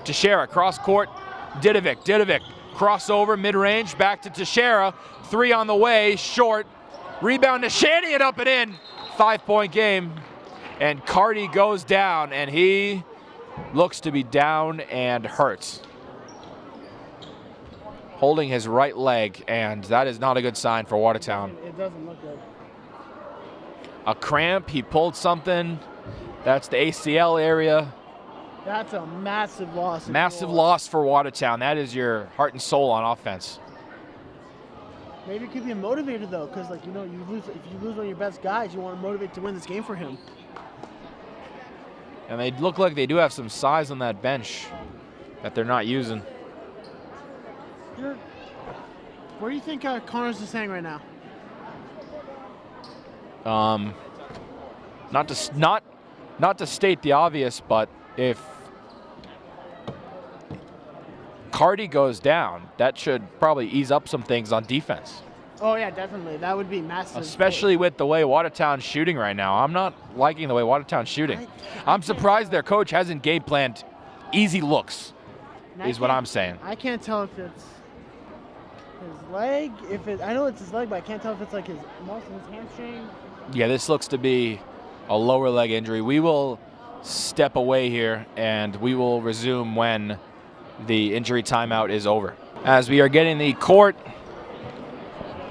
Teixeira, cross court, Didovic, crossover, mid-range, back to Teixeira. 3 on the way, short. Rebound Nashanian up and in. 5-point game. And Carty goes down, and he looks to be down and hurt. Holding his right leg, and that is not a good sign for Watertown. It doesn't look good. A cramp, he pulled something. That's the ACL area. That's a massive loss. Massive loss for Watertown. That is your heart and soul on offense. Maybe it could be a motivator though, because like if you lose one of your best guys, you want to motivate to win this game for him. And they look like they do have some size on that bench that they're not using. Where do you think Connors is saying right now? Not to state the obvious, but if Carty goes down, that should probably ease up some things on defense. Oh yeah, definitely. That would be massive. Especially with the way Watertown's shooting right now. I'm not liking the way Watertown's shooting. I'm surprised their coach hasn't game planned easy looks, is what I'm saying. I can't tell if it's his leg. I know it's his leg, but I can't tell if it's like his muscle, his hamstring. Yeah, this looks to be a lower leg injury. We will step away here, and we will resume when the injury timeout is over. As we are getting the court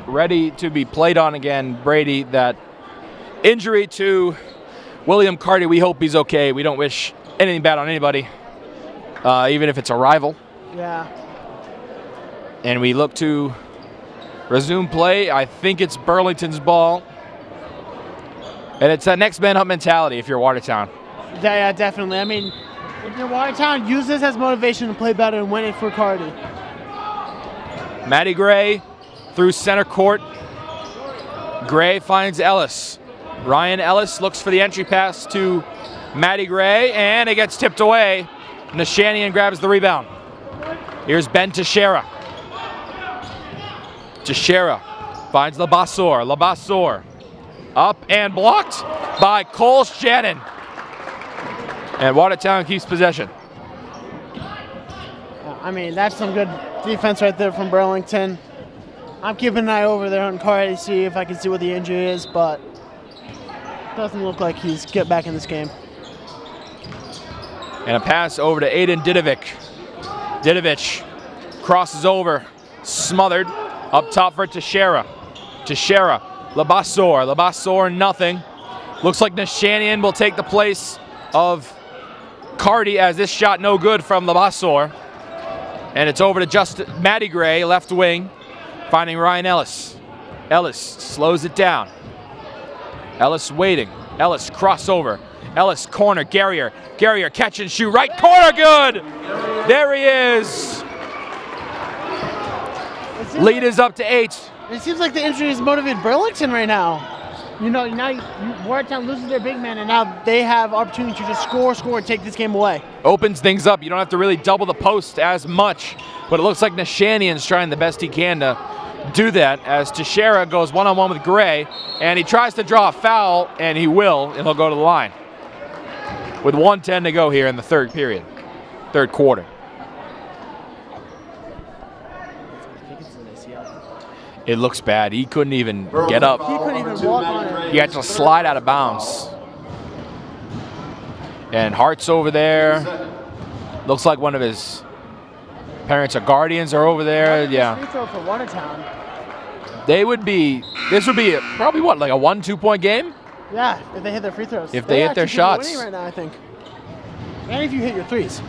ready to be played on again, Brady, that injury to William Carty, we hope he's okay. We don't wish anything bad on anybody, even if it's a rival. Yeah. And we look to resume play. I think it's Burlington's ball. And it's that next man up mentality if you're Watertown. Yeah, definitely. I mean, if you're Watertown, use this as motivation to play better and win it for Carty. Matty Gray through center court. Gray finds Ellis. Ryan Ellis looks for the entry pass to Matty Gray, and it gets tipped away. Nashanian grabs the rebound. Here's Ben Teixeira. Teixeira finds Labassor. Labassor up and blocked by Cole Shannon. And Watertown keeps possession. I mean, that's some good defense right there from Burlington. I'm keeping an eye over there on Carty to see if I can see what the injury is, but it doesn't look like he's get back in this game. And a pass over to Aiden Didovic. Didovic crosses over, smothered, up top for Teixeira. Teixeira, Labassor. Labassor, nothing. Looks like Nashanian will take the place of Carty as this shot no good from Labassor. And it's over to Matty Gray, left wing, finding Ryan Ellis. Ellis slows it down. Ellis waiting. Ellis crossover. Ellis corner, Garrier. Garrier catch and shoot, right corner, good! There he is. Lead is up to 8. It seems like the injury has motivated Burlington right now. You know, now Watertown loses their big man, and now they have opportunity to just score, and take this game away. Opens things up. You don't have to really double the post as much, but it looks like Nashanian's trying the best he can to do that as Teixeira goes one-on-one with Gray, and he tries to draw a foul, and he will, and he'll go to the line. With 1:10 to go here in the third quarter. It looks bad. He couldn't even get up. He couldn't even walk on it. He had to slide out of bounds. And Hart's over there. Looks like one of his parents or guardians are over there. Yeah. Free throw for Watertown. This would be probably what, like a 1-2 point game? Yeah, if they hit their free throws. If they hit their shots. Winning right now, I think. And if you hit your threes.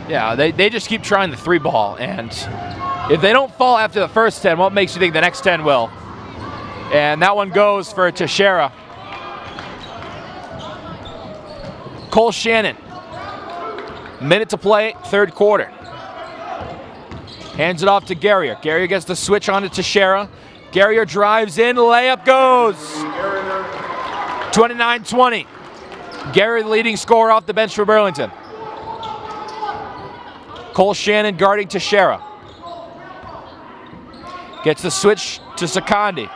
Yeah, they just keep trying the 3-ball, and if they don't fall after the first 10, what makes you think the next 10 will? And that one goes for Teixeira. Cole Shannon. Minute to play, third quarter. Hands it off to Garrier. Garrier gets the switch on to Teixeira. Garrier drives in, layup goes. 29-20. Garrier, the leading scorer off the bench for Burlington. Cole Shannon guarding Teixeira. Gets the switch to Secondi.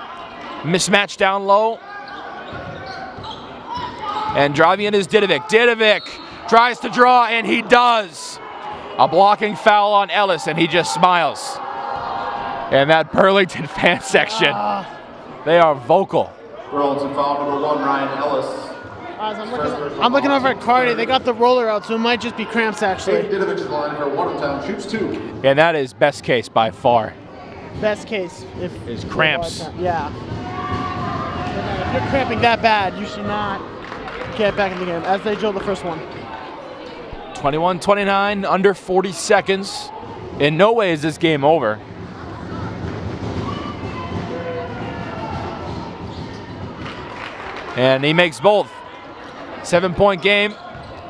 Mismatch down low. And driving in is Didovic. Didovic tries to draw, and he does. A blocking foul on Ellis, and he just smiles. And that Burlington fan section, they are vocal. Burlington foul number 1, Ryan Ellis. I'm looking over at Cardi. They got the roller out, so it might just be cramps, actually. Didovic is the line for Watertown, shoots 2. And that is best case by far. Best case is cramps. Yeah. If you're cramping that bad, you should not get back in the game, as they drilled the first one. 21-29, under 40 seconds. In no way is this game over. And he makes both. 7-point game,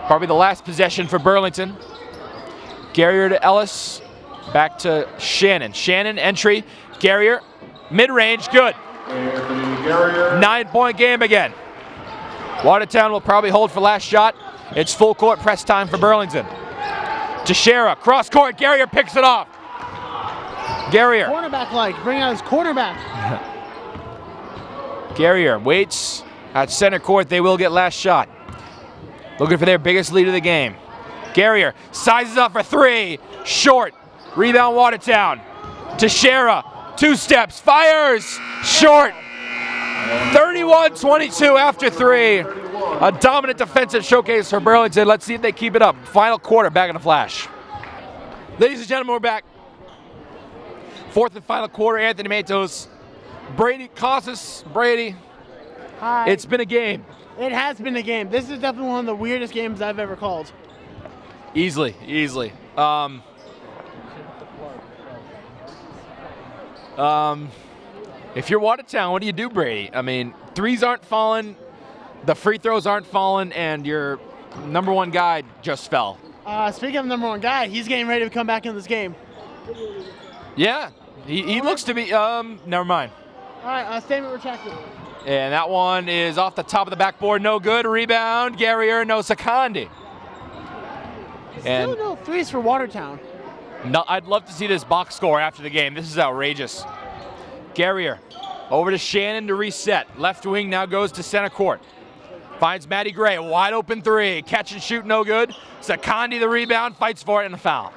probably the last possession for Burlington. Garrier to Ellis, back to Shannon. Shannon entry, Garrier, mid-range, good. 9-point game again. Watertown will probably hold for last shot. It's full court press time for Burlington. Teixeira, cross court, Garrier picks it off. Garrier. Cornerback-like, bring out his cornerback. Garrier waits at center court. They will get last shot. Looking for their biggest lead of the game. Garrier sizes up for 3, short. Rebound Watertown. Teixeira, 2 steps, fires, short. 31-22 after 3. A dominant defensive showcase for Burlington. Let's see if they keep it up. Final quarter, back in a flash. Ladies and gentlemen, we're back. 4th and final quarter, Anthony Matos. Brady, Kosses, Brady. Hi. It's been a game. It has been a game. This is definitely one of the weirdest games I've ever called. Easily. If you're Watertown, what do you do, Brady? I mean, threes aren't falling, the free throws aren't falling, and your number 1 guy just fell. Speaking of number 1 guy, he's getting ready to come back in this game. Yeah, he looks to be, never mind. All right, statement retracted. And that one is off the top of the backboard, no good. Rebound, Garrier, no Secondi. And Still no threes for Watertown. no, I'd love to see this box score after the game. This is outrageous. Garrier over to Shannon to reset. Left wing now goes to center court. Finds Matty Gray, wide open 3. Catch and shoot, no good. Secondi the rebound, fights for it, and a foul.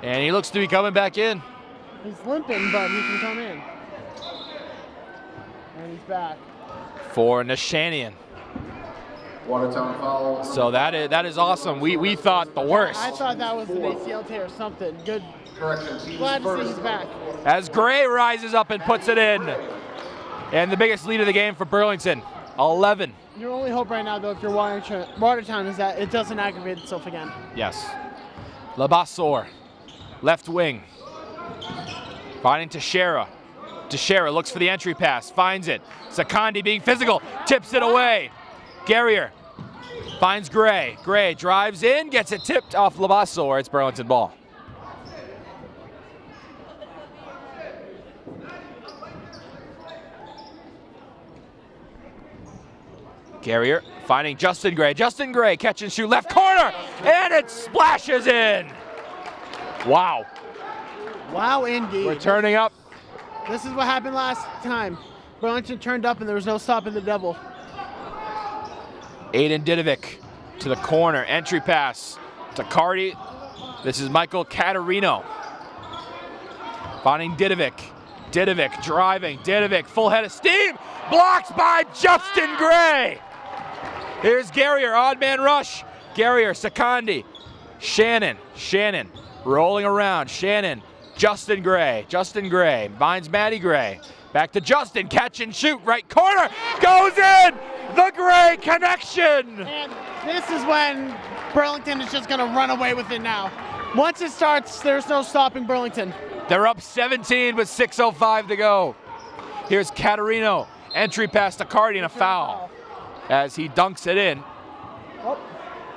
And he looks to be coming back in. He's limping, but he can come in. And he's back. For Nashanian. Watertown foul. So that is awesome. We thought the worst. I thought that was an ACL tear or something. Good. Correction. Glad to see he's back. As Gray rises up and puts it in. And the biggest lead of the game for Burlington, 11. Your only hope right now, though, if you're Watertown, is that it doesn't aggravate itself again. Yes. Labassor, left wing. Finding Teixeira. Teixeira looks for the entry pass, finds it. Secondi being physical, tips it away. Garrier finds Gray. Gray drives in, gets it tipped off Labassor. It's Burlington ball. Garrier finding Justin Gray. Justin Gray, catch and shoot, left corner, and it splashes in. Wow. Wow, indeed. We're turning up. This is what happened last time. Burlington turned up and there was no stopping the devil. Aiden Didovic to the corner, entry pass to Cardi. This is Michael Caterino. Finding Didovic. Didovic driving, Didovic full head of steam, blocked by Justin Gray. Here's Garrier, odd man rush. Garrier, Secondi, Shannon rolling around, Shannon, Justin Gray finds Matty Gray. Back to Justin, catch and shoot, right corner, goes in! The Gray connection! And this is when Burlington is just gonna run away with it now. Once it starts, there's no stopping Burlington. They're up 17 with 6:05 to go. Here's Caterino, entry pass to Cardi and a foul as he dunks it in. Oh,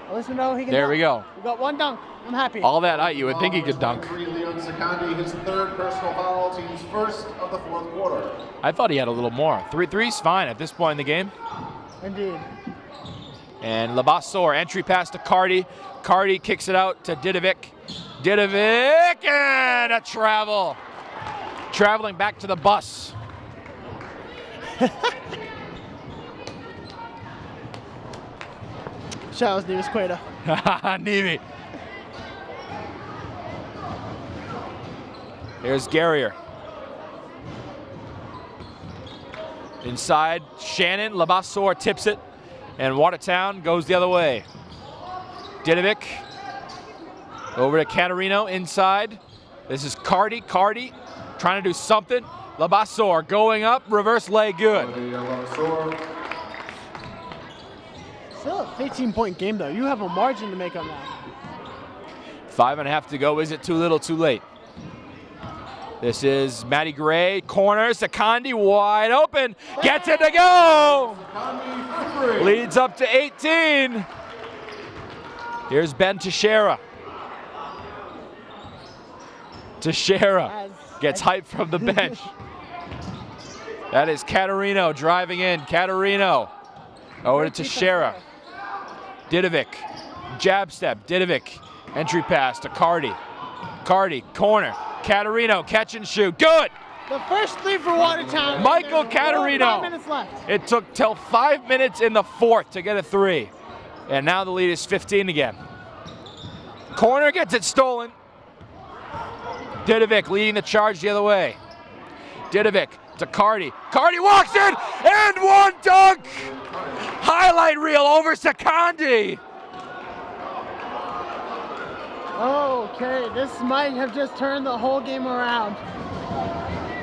at least we know he can There dunk. we go. We got 1 dunk. I'm happy. All that height, you would think he could dunk. Leon Secondi, his 3rd personal foul, team's 1st of the 4th quarter. I thought he had a little more. Three's fine at this point in the game. Indeed. And Labassor, entry pass to Cardi. Cardi kicks it out to Didovic. Didovic and a travel. Traveling back to the bus. Shout out Nevis Queta. Nevi. Here's Garrier. Inside, Shannon, Labassor tips it, and Watertown goes the other way. Didovic over to Caterino inside. This is Cardi trying to do something. Labassor going up, reverse leg good. Still a 15-point game, though. You have a margin to make on that. 5.5 to go. Is it too little, too late? This is Matty Gray, corner, Secondi wide open, gets it to go! Leads up to 18. Here's Ben Teixeira. Teixeira gets hyped from the bench. That is Caterino driving in. Caterino over to Teixeira. Didovic, jab step, Didovic, entry pass to Cardi. Cardi, corner. Caterino, catch and shoot. Good! The first three for Watertown. Michael There's Caterino. 5 minutes left. It took till 5 minutes in the fourth to get a three. And now the lead is 15 again. Corner gets it stolen. Didovic leading the charge the other way. Didovic to Cardi. Cardi walks in and one dunk! Highlight reel over Secondi. Okay, this might have just turned the whole game around.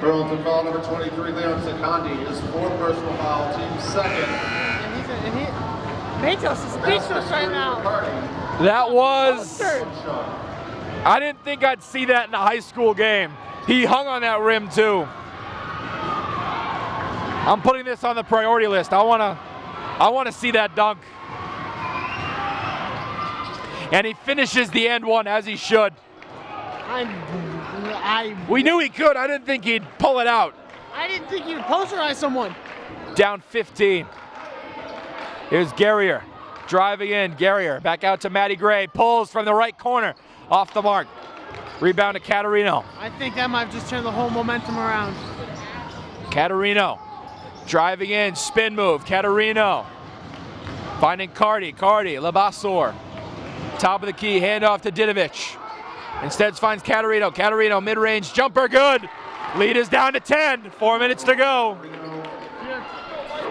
Burlington foul number 23, Leon Secondi, his 4th personal foul, team 2nd. Matos is speechless right now. That was... I didn't think I'd see that in a high school game. He hung on that rim too. I'm putting this on the priority list. I wanna see that dunk. And he finishes the end one as he should. We knew he could. I didn't think he'd pull it out. I didn't think you'd posterize someone. Down 15. Here's Garrier driving in. Garrier back out to Matty Gray. Pulls from the right corner. Off the mark. Rebound to Caterino. I think that might have just turned the whole momentum around. Caterino driving in. Spin move. Caterino finding Cardi. Labassor. Top of the key. Handoff to Didovic. Instead finds Caterino. Caterino mid-range jumper. Good. Lead is down to 10. 4 minutes to go.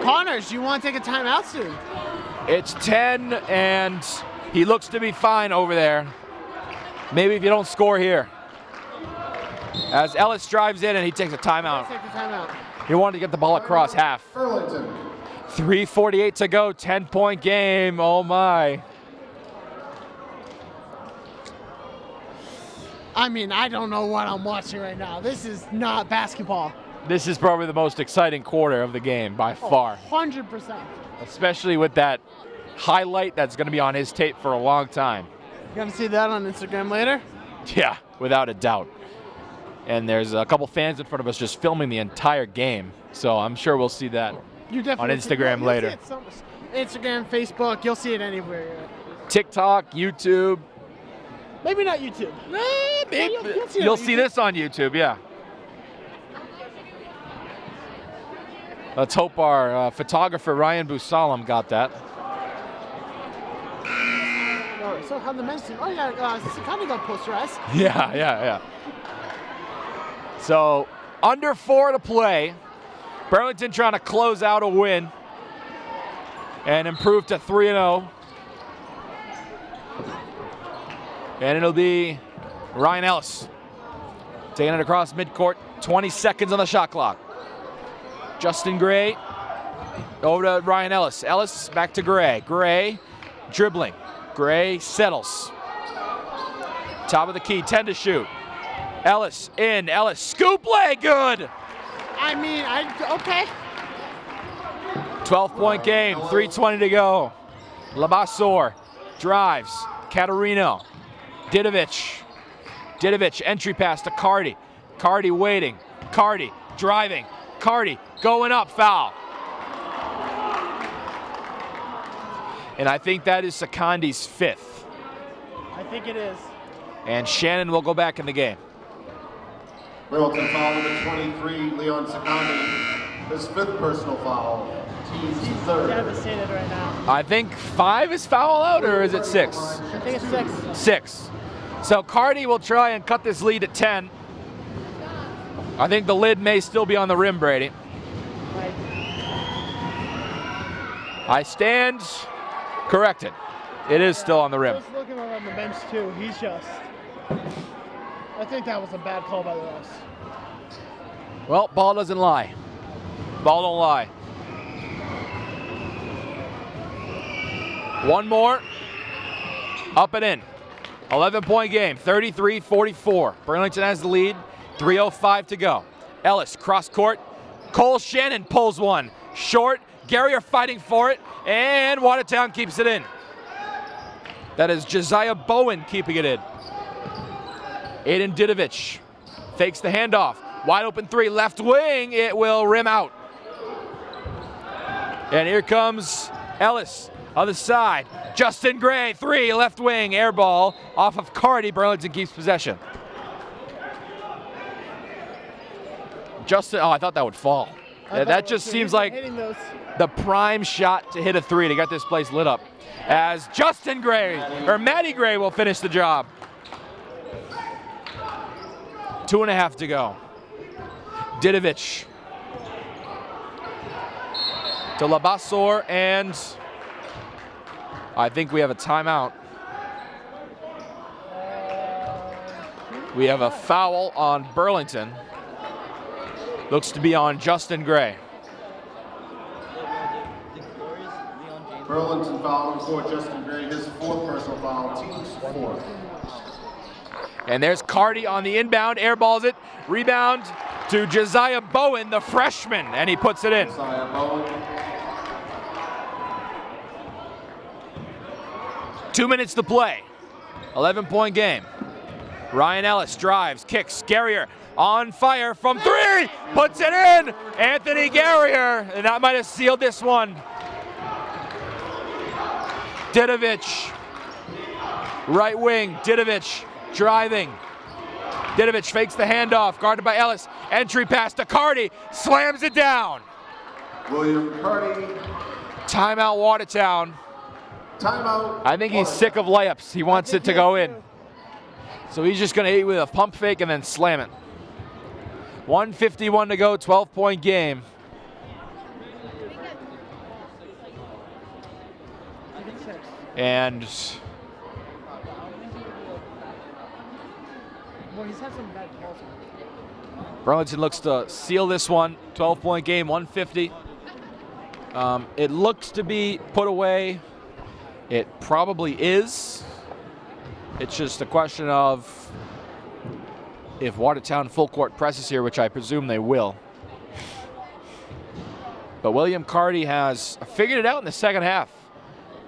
Connors, you want to take a timeout soon? It's 10 and he looks to be fine over there. Maybe if you don't score here. As Ellis drives in and he takes a timeout. Take the timeout. He wanted to get the ball across half. Burlington. 3:48 to go, 10-point game. Oh my. I mean, I don't know what I'm watching right now. This is not basketball. This is probably the most exciting quarter of the game by far. 100%. Especially with that highlight that's going to be on his tape for a long time. You gonna see that on Instagram later? Yeah, without a doubt. And there's a couple fans in front of us just filming the entire game. So I'm sure we'll see that You definitely on Instagram you'll later. See it Instagram, Facebook, you'll see it anywhere. TikTok, YouTube. Maybe not YouTube. You'll see this on YouTube, yeah. Let's hope our photographer Ryan Busalam got that. So how the men's team? Oh yeah, kind of got posterized. Yeah. So under 4 to play. Burlington trying to close out a win and improve to 3-0. And it'll be Ryan Ellis taking it across midcourt. 20 seconds on the shot clock. Justin Gray over to Ryan Ellis. Ellis back to Gray. Gray dribbling. Gray settles. Top of the key, 10 to shoot. Ellis in. Ellis scoop leg, good. I mean, okay. 12-point game, 3:20 to go. Labassor drives. Caterino. Didovic, entry pass to Cardi. Cardi waiting. Cardi driving. Cardi going up, foul. And I think that is Secondi's 5th. I think it is. And Shannon will go back in the game. Burlington foul number 23, Leon Secondi. His 5th personal foul. Team's 3rd. Devastated right now. I think 5 is foul out, or is it 6? I think it's 6. 6. So Cardi will try and cut this lead at 10. I think the lid may still be on the rim, Brady. I stand corrected. It is still on the rim. Just looking on the bench too. He's just. I think that was a bad call by the refs. Well, ball doesn't lie. Ball don't lie. One more. Up and in. 11-point game. 33-44. Burlington has the lead. 3:05 to go. Ellis cross court. Cole Shannon pulls one. Short. Gary are fighting for it. And Watertown keeps it in. That is Josiah Bowen keeping it in. Aiden Didovich fakes the handoff. Wide open 3, left wing. It will rim out. And here comes Ellis, other side. Justin Gray, 3, left wing, air ball off of Cardi. Burlington keeps possession. Justin, oh, I thought that would fall. That just seems like the prime shot to hit a 3 to get this place lit up. As Justin Gray, or Matty Gray, will finish the job. 2.5 to go. Didovich to Labassor, and I think we have a timeout. We have a foul on Burlington. Looks to be on Justin Gray. Burlington foul number 4, Justin Gray. His 4th personal foul. Team's 4th. And there's Cardi on the inbound, airballs it. Rebound to Josiah Bowen, the freshman, and he puts it in. Josiah Bowen. 2 minutes to play. 11-point game. Ryan Ellis drives, kicks. Garrier on fire from 3, puts it in. Anthony Garrier, and that might have sealed this one. Didovich, right wing. Didovich driving. Didovich fakes the handoff, guarded by Ellis. Entry pass to Cardi, slams it down. William Cardi. Timeout Watertown. Timeout. I think he's sick of layups. He wants it to go in. So he's just going to hit with a pump fake and then slam it. 1:51 to go, 12-point game. And Well, he's had some bad calls. Burlington looks to seal this one. 12-point game, 150. It looks to be put away. It probably is. It's just a question of if Watertown full court presses here, which I presume they will. But William Cardi has figured it out in the second half.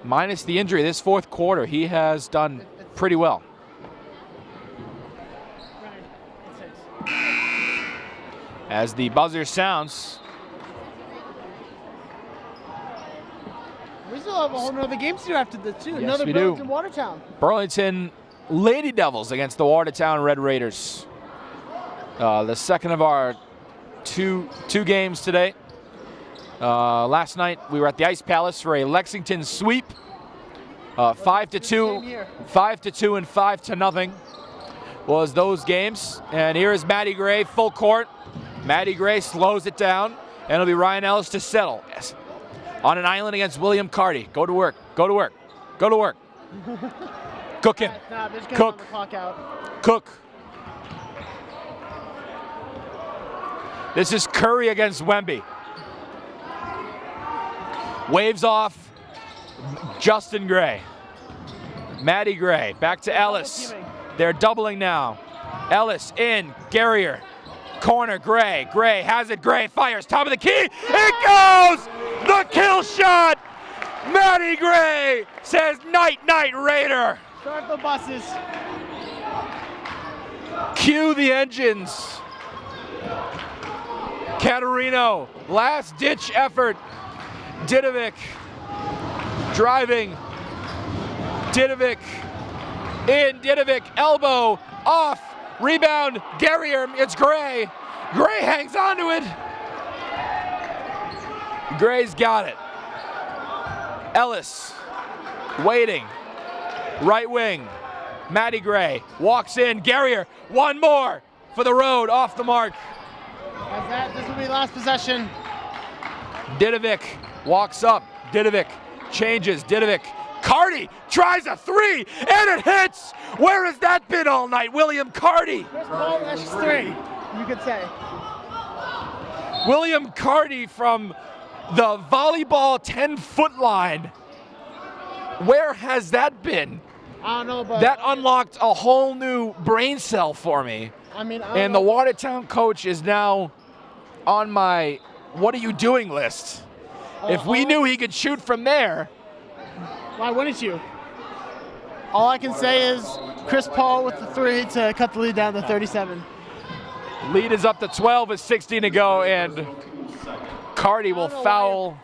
Minus the injury, this 4th quarter, he has done pretty well. As the buzzer sounds. We still have a whole nother game to do after this too. Yes, Another we do. Burlington Watertown. Burlington Lady Devils against the Watertown Red Raiders. The second of our two games today. Last night we were at the Ice Palace for a Lexington sweep. 5-2, 5-2, and 5-0 was those games. And here is Matty Gray, full court. Matty Gray slows it down, and it'll be Ryan Ellis to settle. Yes. On an island against William Cardi. Go to work, go to work, go to work. Cook him. Nah, they're just gonna Cook. run the clock out. Cook. This is Curry against Wemby. Waves off Justin Gray. Matty Gray back to Ellis. They're doubling now. Ellis in, Garrier. Corner, Gray. Gray has it, Gray fires, top of the key. It goes! The kill shot! Matty Gray says night, night, Raider. Start the buses. Cue the engines. Caterino, last ditch effort. Didovic driving. Didovic in Didovic, elbow, off, rebound, Guerrier, it's Gray. Gray hangs on to it. Gray's got it. Ellis, waiting, right wing, Matty Gray, walks in, Guerrier, one more for the road, off the mark. This will be last possession. Didovic walks up, Didovic changes, Didovic. Carty tries a three, and it hits! Where has that been all night? William Carty. Chris Paul, that's just 3, you could say. William Carty from the volleyball 10-foot line. Where has that been? I don't know, but that unlocked a whole new brain cell for me. I mean, and the Watertown coach is now on my what are you doing list. If we knew he could shoot from there. Why wouldn't you? All I can say is Chris Paul with the 3 to cut the lead down to 37. Lead is up to 12 with 16 to go, and Carty will foul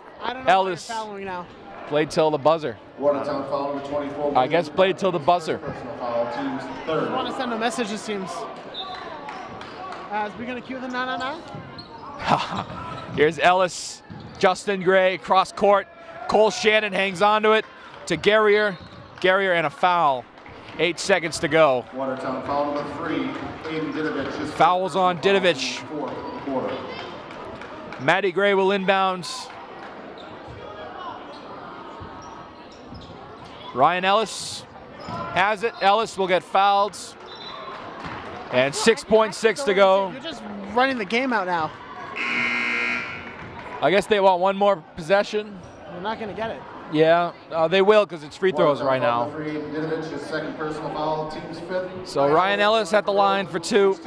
Ellis. Fouling now. Played till the buzzer. Watertown foul number 24. I guess played till the buzzer. Personal foul, team's I third. want to send a message, it seems. Is we going to cue the 9-on-9? Here's Ellis, Justin Gray, cross court. Cole Shannon hangs on to it to Guerrier. Guerrier and a foul. 8 seconds to go. Watertown foul number 3. Aiden Didovic. Fouls on Didovic. Fourth quarter. Matty Gray will inbounds. Ryan Ellis has it. Ellis will get fouled. And 6.6 to go. You're just running the game out now. I guess they want one more possession. You're not going to get it. Yeah, they will because it's free throws right now. Second personal foul, team's 5th. So Ryan Ellis at the line for 2.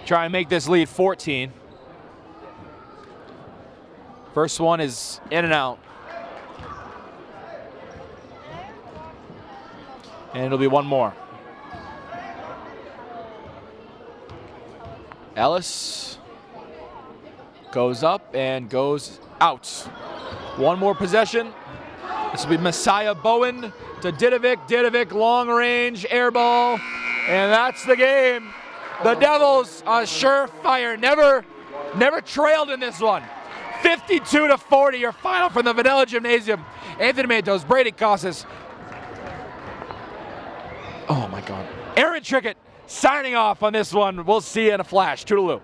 Try and make this lead 14. First one is in and out. And it'll be one more. Ellis goes up and goes out. One more possession. This will be Messiah Bowen to Didovic. Didovic, long range, air ball. And that's the game. The Devils are surefire. Never trailed in this one. 52-40, your final from the Vanilla Gymnasium. Anthony Matos, Brady Kosses. Oh my God. Aaron Trickett signing off on this one. We'll see you in a flash. Toodaloo.